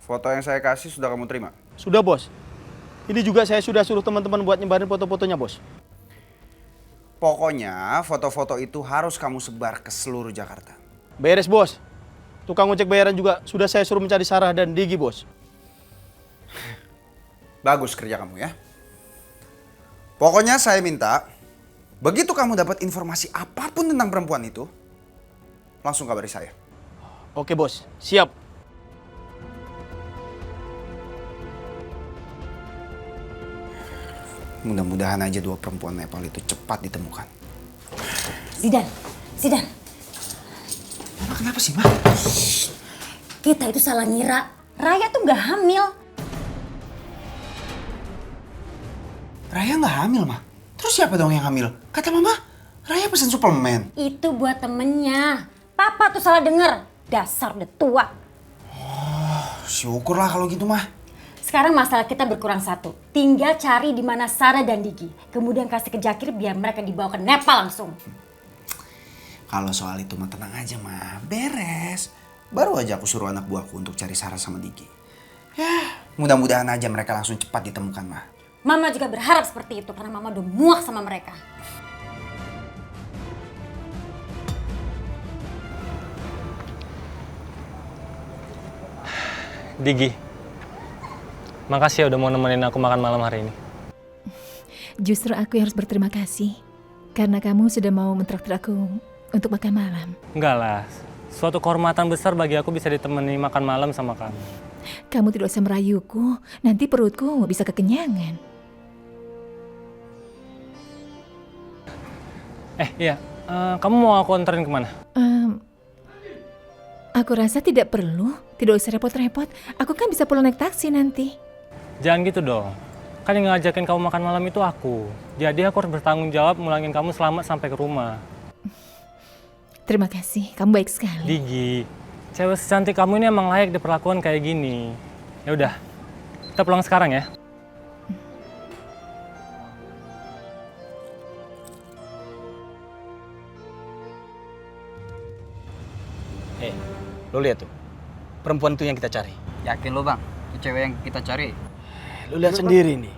[SPEAKER 5] Foto yang saya kasih sudah kamu terima?
[SPEAKER 16] Sudah, Bos. Ini juga saya sudah suruh teman-teman buat nyebarin foto-fotonya, Bos.
[SPEAKER 5] Pokoknya foto-foto itu harus kamu sebar ke seluruh Jakarta.
[SPEAKER 16] Beres, Bos. Tukang ojek bayaran juga sudah saya suruh mencari Sarah dan Digi, Bos.
[SPEAKER 5] Bagus kerja kamu ya. Pokoknya saya minta, begitu kamu dapat informasi apapun tentang perempuan itu, langsung kabari saya.
[SPEAKER 16] Oke, Bos. Siap.
[SPEAKER 5] Mudah-mudahan aja dua perempuan Nepal itu cepat ditemukan.
[SPEAKER 6] Zidan.
[SPEAKER 5] Mama kenapa sih, Ma?
[SPEAKER 6] Kita itu salah ngira. Raya tuh nggak hamil.
[SPEAKER 5] Raya nggak hamil, Ma. Terus siapa dong yang hamil? Kata Mama, Raya pesen suplemen.
[SPEAKER 6] Itu buat temennya. Papa tuh salah denger. Dasar udah tua.
[SPEAKER 5] Syukurlah kalau gitu, Ma.
[SPEAKER 6] Sekarang masalah kita berkurang satu. Tinggal cari di mana Sarah dan Digi. Kemudian kasih ke Jakir biar mereka dibawa ke Nepal langsung.
[SPEAKER 5] Kalau soal itu mah tenang aja, Ma. Beres. Baru aja aku suruh anak buahku untuk cari Sarah sama Digi. Ya, mudah-mudahan aja mereka langsung cepat ditemukan, Ma.
[SPEAKER 6] Mama juga berharap seperti itu karena Mama udah muak sama mereka.
[SPEAKER 4] Digi, makasih ya udah mau nemenin aku makan malam hari ini.
[SPEAKER 7] Justru aku yang harus berterima kasih. Karena kamu sudah mau mentraktir aku untuk makan malam.
[SPEAKER 4] Enggak lah, suatu kehormatan besar bagi aku bisa ditemani makan malam sama kamu.
[SPEAKER 7] Kamu tidak usah merayuku, nanti perutku bisa kekenyangan.
[SPEAKER 4] Iya, kamu mau aku anterin kemana?
[SPEAKER 7] Aku rasa tidak perlu, tidak usah repot-repot. Aku kan bisa pulang naik taksi nanti.
[SPEAKER 4] Jangan gitu dong. Kan yang ngajakin kamu makan malam itu aku. Jadi aku harus bertanggung jawab mulangin kamu selamat sampai ke rumah.
[SPEAKER 7] Terima kasih, kamu baik sekali.
[SPEAKER 4] Digi, cewek secantik kamu ini emang layak diperlakukan kayak gini. Ya udah, kita pulang sekarang ya.
[SPEAKER 16] Lo lihat tuh, perempuan itu yang kita cari.
[SPEAKER 17] Yakin lo, Bang? Itu cewek yang kita cari?
[SPEAKER 16] Lo lihat sendiri nih.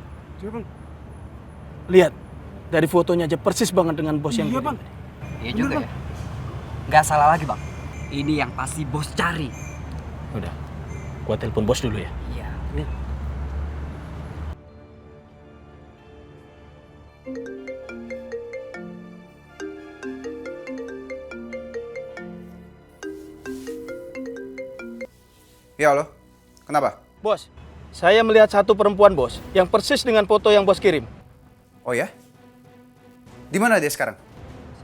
[SPEAKER 16] Lihat, dari fotonya aja persis banget dengan bos yang kirim.
[SPEAKER 17] Iya juga ya. Gak salah lagi, Bang. Ini yang pasti bos cari.
[SPEAKER 16] Udah, gua telepon bos dulu ya.
[SPEAKER 17] Iya.
[SPEAKER 5] Ya, halo. Kenapa?
[SPEAKER 16] Bos, saya melihat satu perempuan, Bos, yang persis dengan foto yang bos kirim.
[SPEAKER 5] Oh ya? Di mana dia sekarang?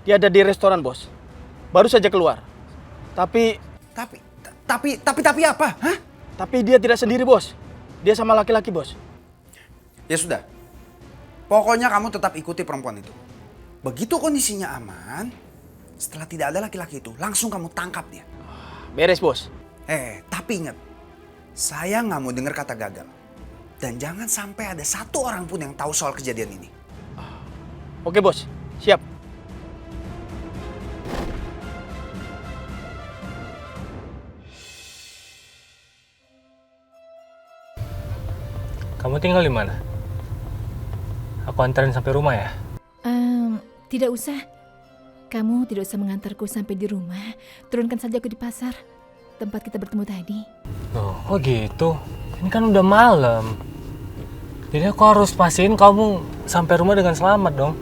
[SPEAKER 16] Dia ada di restoran, Bos. Baru saja keluar. Tapi
[SPEAKER 5] apa? Hah?
[SPEAKER 16] Tapi dia tidak sendiri, Bos. Dia sama laki-laki, Bos.
[SPEAKER 5] Ya sudah. Pokoknya kamu tetap ikuti perempuan itu. Begitu kondisinya aman, setelah tidak ada laki-laki itu, langsung kamu tangkap dia.
[SPEAKER 16] Beres, Bos.
[SPEAKER 5] Tapi ingat, saya nggak mau dengar kata gagal. Dan jangan sampai ada satu orang pun yang tahu soal kejadian ini.
[SPEAKER 16] Oke, Bos. Siap.
[SPEAKER 4] Kamu tinggal di mana? Aku antarin sampai rumah ya?
[SPEAKER 7] Tidak usah. Kamu tidak usah mengantarku sampai di rumah. Turunkan saja aku di pasar, tempat kita bertemu tadi.
[SPEAKER 4] Oh gitu? Ini kan udah malam. Jadi aku harus pastiin kamu sampai rumah dengan selamat dong.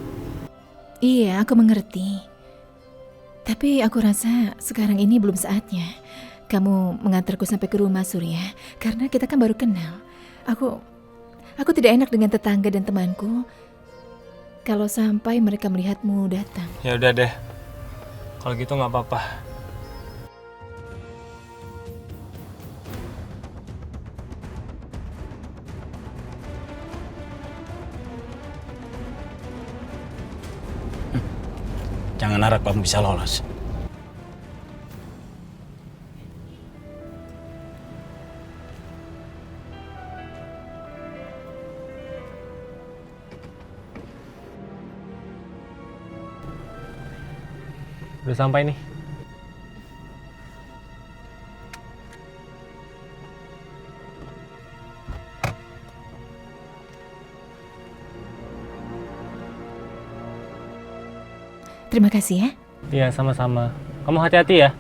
[SPEAKER 7] Iya, aku mengerti. Tapi aku rasa sekarang ini belum saatnya kamu mengantarku sampai ke rumah, Surya. Karena kita kan baru kenal. Aku tidak enak dengan tetangga dan temanku kalau sampai mereka melihatmu datang.
[SPEAKER 4] Ya udah deh. Kalau gitu nggak apa-apa.
[SPEAKER 16] Jangan harap kamu bisa lolos.
[SPEAKER 4] Udah sampai nih.
[SPEAKER 7] Terima kasih ya.
[SPEAKER 4] Iya, sama-sama. Kamu hati-hati ya.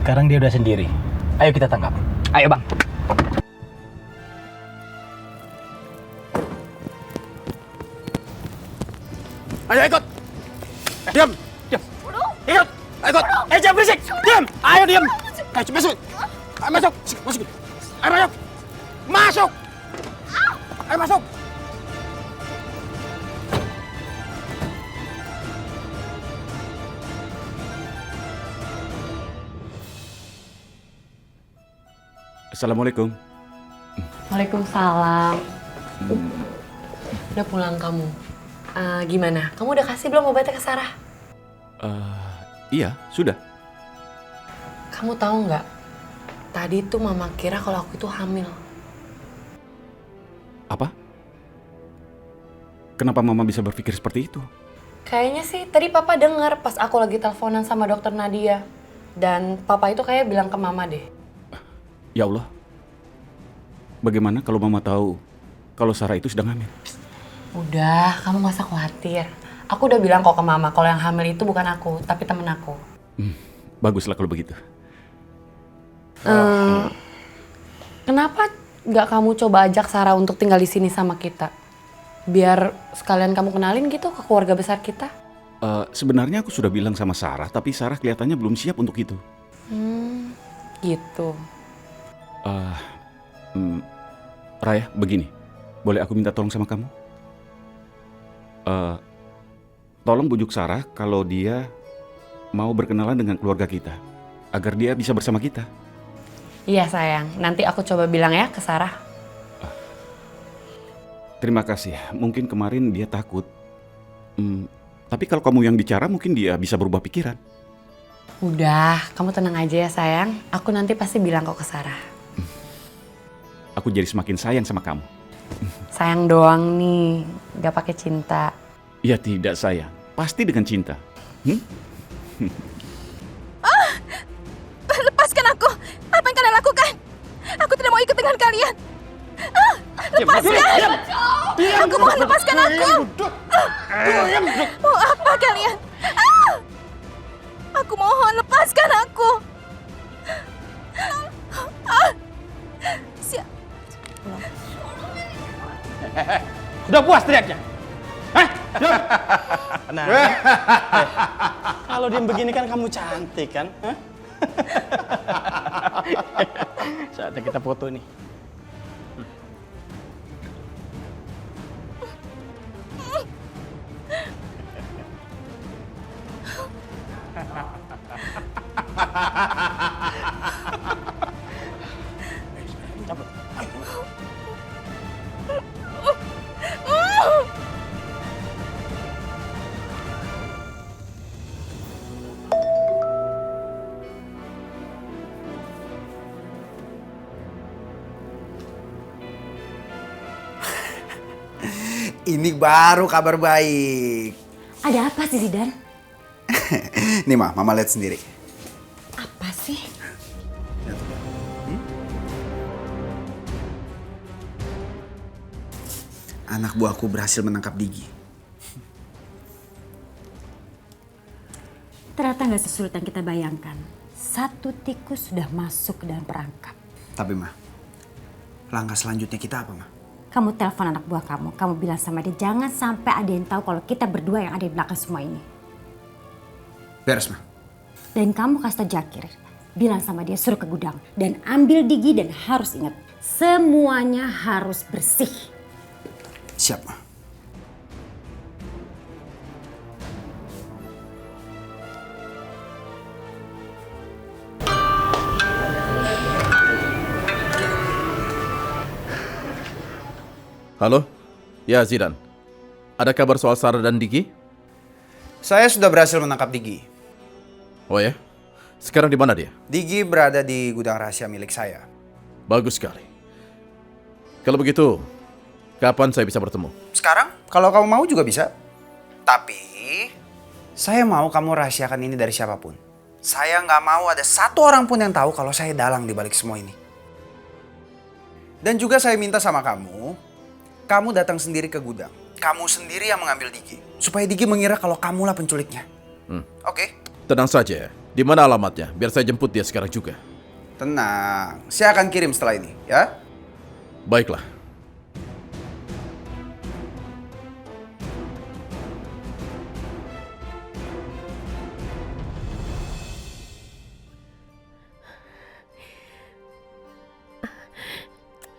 [SPEAKER 16] Sekarang dia udah sendiri. Ayo kita tangkap. Ayo, Bang.
[SPEAKER 2] Ayo ikut. Diam. Diam. Ikut. Ikut. Jangan berisik. Diam. Ayo diam. Ayo masuk. Ayo masuk. Masuk. Ayo masuk. Masuk. Ayo masuk.
[SPEAKER 8] Assalamualaikum.
[SPEAKER 9] Waalaikumsalam. Udah pulang kamu. Gimana? Kamu udah kasih belum obatnya ke Sarah?
[SPEAKER 8] Iya, sudah.
[SPEAKER 9] Kamu tahu nggak? Tadi tuh mama kira kalau aku itu hamil.
[SPEAKER 8] Apa? Kenapa mama bisa berpikir seperti itu?
[SPEAKER 9] Kayaknya sih tadi papa dengar pas aku lagi teleponan sama dokter Nadia. Dan papa itu kayak bilang ke mama deh.
[SPEAKER 8] Ya Allah. Bagaimana kalau mama tahu kalau Sarah itu sedang hamil?
[SPEAKER 9] Udah, kamu gak usah khawatir. Aku udah bilang kok ke mama kalau yang hamil itu bukan aku, tapi temen aku.
[SPEAKER 8] Baguslah kalau begitu.
[SPEAKER 9] Kenapa gak kamu coba ajak Sarah untuk tinggal di sini sama kita? Biar sekalian kamu kenalin gitu ke keluarga besar kita.
[SPEAKER 8] Sebenarnya aku sudah bilang sama Sarah, tapi Sarah kelihatannya belum siap untuk itu.
[SPEAKER 9] Gitu.
[SPEAKER 8] Raya, begini. Boleh aku minta tolong sama kamu? Tolong bujuk Sarah kalau dia mau berkenalan dengan keluarga kita. Agar dia bisa bersama kita.
[SPEAKER 9] Iya sayang, nanti aku coba bilang ya ke Sarah.
[SPEAKER 8] Terima kasih. Mungkin kemarin dia takut. Tapi kalau kamu yang bicara mungkin dia bisa berubah pikiran.
[SPEAKER 9] Udah, kamu tenang aja ya sayang. Aku nanti pasti bilang kok ke Sarah.
[SPEAKER 8] Aku jadi semakin sayang sama kamu.
[SPEAKER 9] Sayang doang nih, gak pakai cinta.
[SPEAKER 8] Ya tidak sayang, pasti dengan cinta.
[SPEAKER 6] Lepaskan aku! Apa yang kalian lakukan? Aku tidak mau ikut dengan kalian. Lepaskan! Aku mohon lepaskan aku! Mau apa kalian? Aku mohon lepaskan aku!
[SPEAKER 16] Sudah puas teriaknya? Nah, kalau diam begini kan kamu cantik kan? Saatnya kita foto nih.
[SPEAKER 2] Cabut.
[SPEAKER 5] Ini baru kabar baik.
[SPEAKER 6] Ada apa sih, Zidan?
[SPEAKER 5] Nih Mama lihat sendiri.
[SPEAKER 6] Apa sih?
[SPEAKER 5] Anak buahku berhasil menangkap Digi.
[SPEAKER 6] Ternyata nggak sesulit yang kita bayangkan. Satu tikus sudah masuk ke dalam perangkap.
[SPEAKER 5] Tapi langkah selanjutnya kita apa, Ma?
[SPEAKER 6] Kamu telepon anak buah kamu bilang sama dia jangan sampai ada yang tahu kalau kita berdua yang ada di belakang semua ini.
[SPEAKER 5] Beres, Ma.
[SPEAKER 6] Dan kamu kasih tau Jakir, bilang sama dia suruh ke gudang dan ambil Digi dan harus ingat semuanya harus bersih.
[SPEAKER 5] Siap, Ma.
[SPEAKER 18] Halo? Ya, Zidan. Ada kabar soal Sarah dan Digi?
[SPEAKER 5] Saya sudah berhasil menangkap Digi.
[SPEAKER 18] Oh ya? Sekarang di mana dia?
[SPEAKER 5] Digi berada di gudang rahasia milik saya.
[SPEAKER 18] Bagus sekali. Kalau begitu, kapan saya bisa bertemu?
[SPEAKER 5] Sekarang, kalau kamu mau juga bisa. Tapi, saya mau kamu rahasiakan ini dari siapapun. Saya nggak mau ada satu orang pun yang tahu kalau saya dalang di balik semua ini. Dan juga saya minta sama kamu datang sendiri ke gudang. Kamu sendiri yang mengambil Digi. Supaya Digi mengira kalau kamulah penculiknya. Oke?
[SPEAKER 18] Tenang saja. Di mana alamatnya? Biar saya jemput dia sekarang juga.
[SPEAKER 5] Tenang. Saya akan kirim setelah ini, ya?
[SPEAKER 18] Baiklah.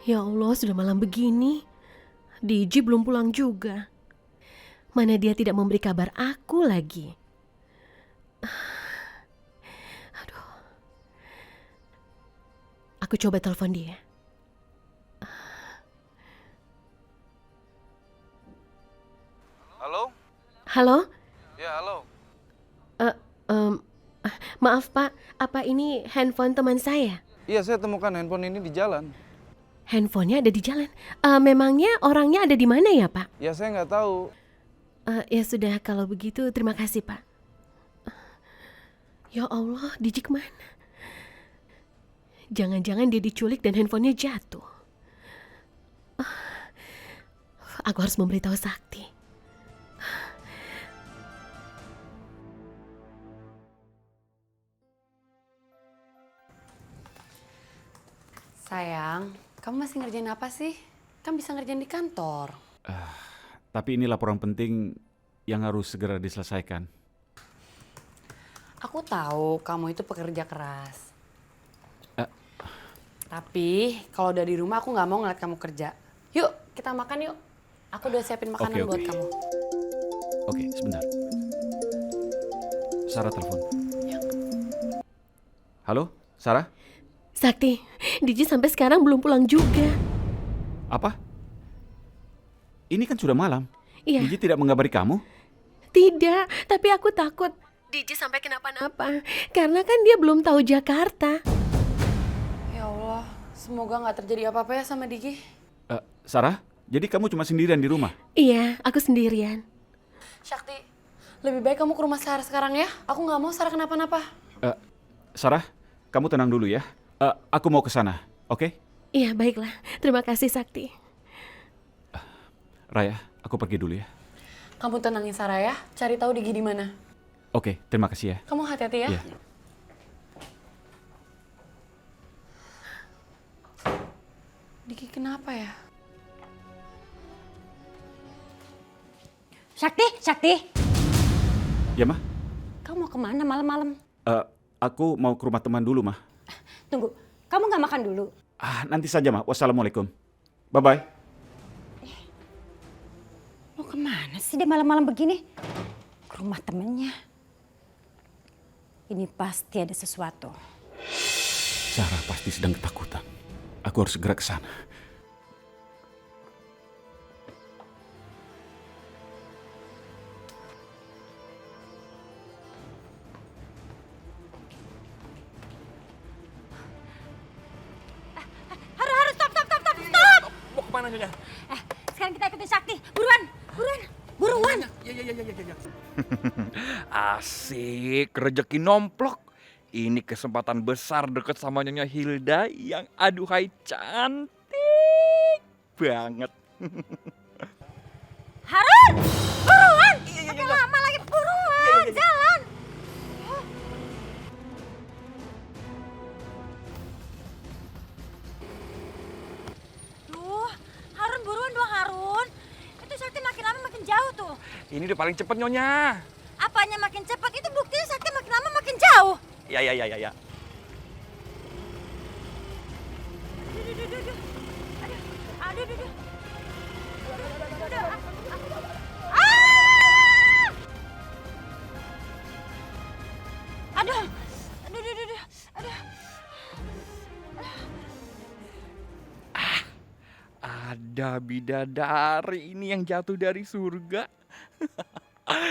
[SPEAKER 14] Ya Allah, sudah malam begini. Digi belum pulang juga. Mana dia tidak memberi kabar aku lagi. Aduh. Aku coba telepon dia.
[SPEAKER 1] Halo?
[SPEAKER 14] Halo?
[SPEAKER 1] Ya, halo.
[SPEAKER 14] Maaf Pak, apa ini handphone teman saya?
[SPEAKER 1] Iya, saya temukan handphone ini di jalan.
[SPEAKER 14] Handphonenya ada di jalan. Memangnya orangnya ada di mana ya Pak?
[SPEAKER 1] Ya, saya nggak tahu.
[SPEAKER 14] Ya sudah, kalau begitu terima kasih Pak. Ya Allah, Digi kemana? Jangan-jangan dia diculik dan handphonenya jatuh. Aku harus memberitahu Sakti.
[SPEAKER 9] Sayang, kamu masih ngerjain apa sih? Kan bisa ngerjain di kantor.
[SPEAKER 8] Tapi ini laporan penting yang harus segera diselesaikan.
[SPEAKER 9] Aku tahu kamu itu pekerja keras. Tapi kalau udah di rumah aku nggak mau ngeliat kamu kerja. Yuk, kita makan yuk. Aku udah siapin makanan buat kamu.
[SPEAKER 8] Oke, sebentar. Sarah telepon.
[SPEAKER 9] Ya.
[SPEAKER 8] Halo, Sarah?
[SPEAKER 14] Sakti, Digi sampai sekarang belum pulang juga.
[SPEAKER 8] Apa? Ini kan sudah malam.
[SPEAKER 14] Iya.
[SPEAKER 8] Digi tidak mengabari kamu?
[SPEAKER 14] Tidak, tapi aku takut Digi sampai kenapa-napa. Karena kan dia belum tahu Jakarta.
[SPEAKER 9] Ya Allah, semoga nggak terjadi apa-apa ya sama Digi.
[SPEAKER 8] Sarah, jadi kamu cuma sendirian di rumah?
[SPEAKER 14] Iya, aku sendirian.
[SPEAKER 9] Sakti, lebih baik kamu ke rumah Sarah sekarang ya. Aku nggak mau Sarah kenapa-napa.
[SPEAKER 8] Sarah, kamu tenang dulu ya. Aku mau ke sana, oke?
[SPEAKER 14] Iya, baiklah. Terima kasih, Sakti.
[SPEAKER 8] Raya, aku pergi dulu ya.
[SPEAKER 9] Kamu tenangin Sarah ya. Cari tahu Digi di mana.
[SPEAKER 8] Oke, terima kasih ya.
[SPEAKER 9] Kamu hati-hati ya.
[SPEAKER 8] Iya.
[SPEAKER 9] Digi kenapa ya?
[SPEAKER 6] Sakti.
[SPEAKER 8] Ya, Ma?
[SPEAKER 6] Kamu mau kemana malam-malam?
[SPEAKER 8] Aku mau ke rumah teman dulu, Ma.
[SPEAKER 6] Tunggu, kamu nggak makan dulu?
[SPEAKER 8] Nanti saja, Ma. Wassalamualaikum. Bye-bye.
[SPEAKER 6] Mau kemana sih dia malam-malam begini? Ke rumah temennya. Ini pasti ada sesuatu.
[SPEAKER 8] Sarah pasti sedang ketakutan. Aku harus segera ke sana.
[SPEAKER 6] Harus, stop!
[SPEAKER 12] Mau kemana Nyonya?
[SPEAKER 6] Sekarang kita ikutin Sakti. Buruan!
[SPEAKER 12] Ya. Asik, rezeki nomplok. Ini kesempatan besar deket sama Nyonya Hilda yang aduhai cantik banget.
[SPEAKER 6] Harun! Buruan! Pakai lama lagi, buruan! Jalan! Duh, Harun buruan dong Harun. Itu Sakti makin lama makin jauh tuh.
[SPEAKER 12] Ini udah paling cepet Nyonya.
[SPEAKER 6] Apanya makin cepat? Itu buktinya Sakti makin lama makin jauh.
[SPEAKER 12] Ya.
[SPEAKER 6] Aduh.
[SPEAKER 12] Ada bidadari ini yang jatuh dari surga.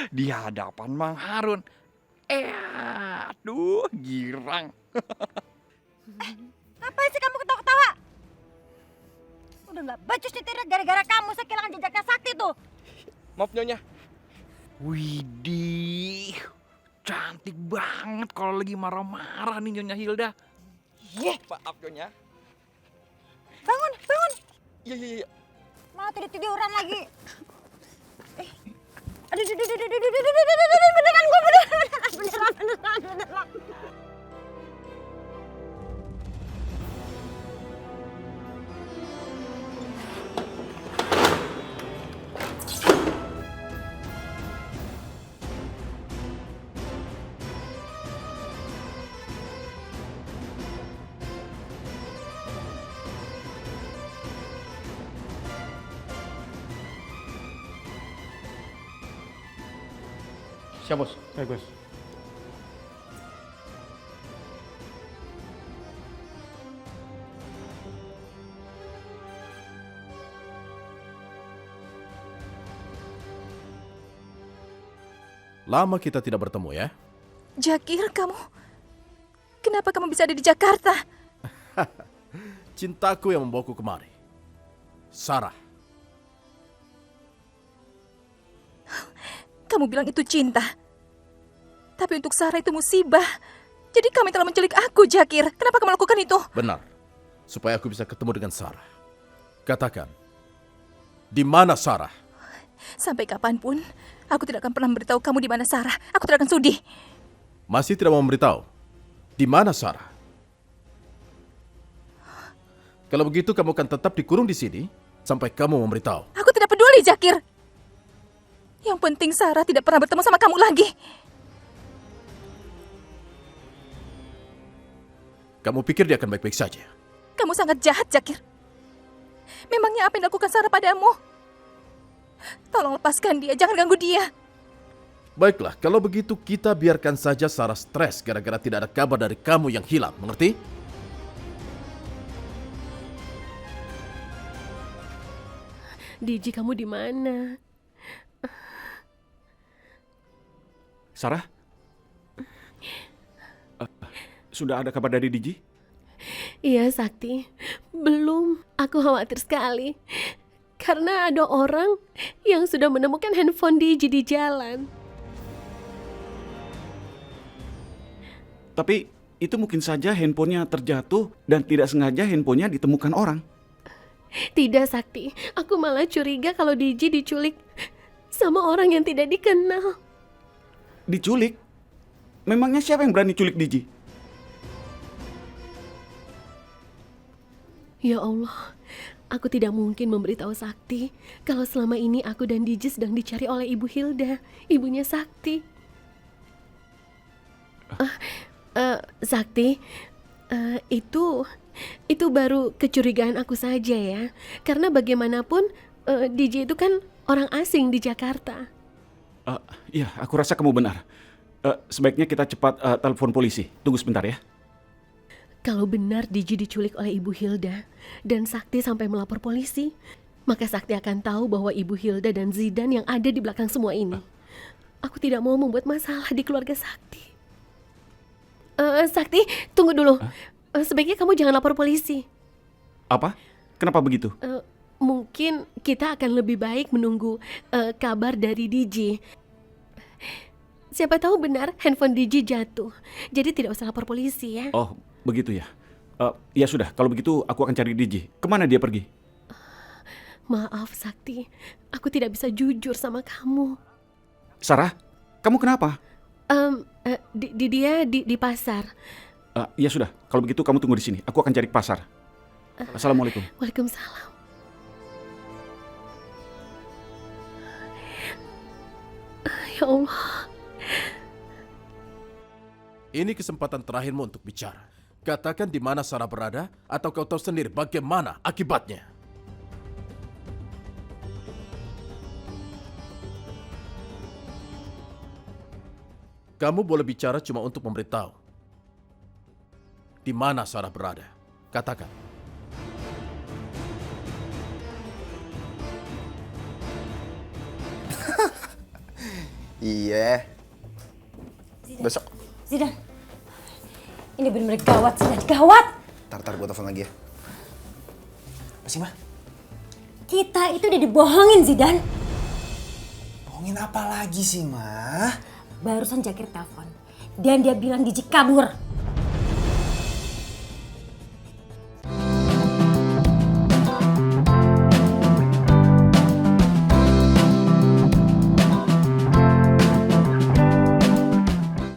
[SPEAKER 12] Di hadapan Mang Harun. Aduh, girang.
[SPEAKER 6] Ngapain sih kamu ketawa-ketawa? Udah nggak becus nyetirnya gara-gara kamu. Saya kehilangan jejaknya Sakti tuh.
[SPEAKER 12] Maaf Nyonya. Widih, cantik banget kalau lagi marah-marah nih Nyonya Hilda. Maaf Nyonya.
[SPEAKER 6] Bangun.
[SPEAKER 12] Iya.
[SPEAKER 6] Malah tidur-tiduran lagi. Aduh, beneran.
[SPEAKER 16] Siap, Bos. Baik, Bos.
[SPEAKER 18] Lama kita tidak bertemu ya.
[SPEAKER 13] Jakir, kenapa kamu bisa ada di Jakarta?
[SPEAKER 18] Cintaku yang membawaku kemari. Sarah.
[SPEAKER 13] Kamu bilang itu cinta. Tapi untuk Sarah itu musibah. Jadi kami telah menculik aku, Jakir. Kenapa kamu lakukan itu?
[SPEAKER 18] Benar. Supaya aku bisa ketemu dengan Sarah. Katakan, di mana Sarah?
[SPEAKER 13] Sampai kapanpun, aku tidak akan pernah memberitahu kamu di mana Sarah. Aku tidak akan sudi.
[SPEAKER 18] Masih tidak mau memberitahu? Di mana Sarah? Kalau begitu kamu akan tetap dikurung di sini sampai kamu memberitahu.
[SPEAKER 13] Aku tidak peduli, Jakir. Yang penting Sarah tidak pernah bertemu sama kamu lagi.
[SPEAKER 18] Kamu pikir dia akan baik-baik saja?
[SPEAKER 13] Kamu sangat jahat, Jakir. Memangnya apa yang dilakukan Sarah padamu? Tolong lepaskan dia, jangan ganggu dia.
[SPEAKER 18] Baiklah, kalau begitu kita biarkan saja Sarah stres gara-gara tidak ada kabar dari kamu yang hilang, mengerti?
[SPEAKER 14] Diji, kamu di mana?
[SPEAKER 8] Sarah? Sudah ada kabar dari Diji?
[SPEAKER 14] Iya, Sakti. Belum. Aku khawatir sekali. Karena ada orang yang sudah menemukan handphone Diji di jalan.
[SPEAKER 8] Tapi itu mungkin saja handphonenya terjatuh dan tidak sengaja handphonenya ditemukan orang.
[SPEAKER 14] Tidak, Sakti. Aku malah curiga kalau Diji diculik sama orang yang tidak dikenal.
[SPEAKER 8] Diculik? Memangnya siapa yang berani culik Diji?
[SPEAKER 14] Ya Allah, aku tidak mungkin memberitahu Sakti kalau selama ini aku dan Diji sedang dicari oleh Ibu Hilda, ibunya Sakti. Sakti, itu baru kecurigaan aku saja ya. Karena bagaimanapun Diji itu kan orang asing di Jakarta.
[SPEAKER 8] Iya, aku rasa kamu benar. Sebaiknya kita cepat telepon polisi. Tunggu sebentar ya.
[SPEAKER 14] Kalau benar Diji diculik oleh Ibu Hilda dan Sakti sampai melapor polisi, maka Sakti akan tahu bahwa Ibu Hilda dan Zidan yang ada di belakang semua ini. Aku tidak mau membuat masalah di keluarga Sakti. Sakti, tunggu dulu. Sebaiknya kamu jangan lapor polisi.
[SPEAKER 8] Apa? Kenapa begitu?
[SPEAKER 14] Mungkin kita akan lebih baik menunggu kabar dari Diji. Siapa tahu benar handphone Diji jatuh. Jadi tidak usah lapor polisi ya.
[SPEAKER 8] Oh, begitu ya. Ya sudah, kalau begitu aku akan cari Diji. Kemana dia pergi?
[SPEAKER 14] Maaf Sakti, aku tidak bisa jujur sama kamu.
[SPEAKER 8] Sarah, kamu kenapa?
[SPEAKER 14] Dia di pasar.
[SPEAKER 8] Ya sudah, kalau begitu kamu tunggu di sini. Aku akan cari ke pasar. Assalamualaikum.
[SPEAKER 14] Waalaikumsalam. Ya Allah.
[SPEAKER 18] Ini kesempatan terakhirmu untuk bicara. Katakan di mana Sarah berada, atau kau tahu sendiri bagaimana akibatnya. Kamu boleh bicara cuma untuk memberitahu di mana Sarah berada. Katakan.
[SPEAKER 5] Iya. Besok.
[SPEAKER 6] Zidan, ini benar-benar gawat, Zidan, gawat.
[SPEAKER 5] Tar, gue telepon lagi ya. Apa sih, Ma?
[SPEAKER 6] Kita itu udah dibohongin, Zidan.
[SPEAKER 5] Bohongin apa lagi sih, Ma?
[SPEAKER 6] Barusan Jakir telepon, dan dia bilang Diji kabur.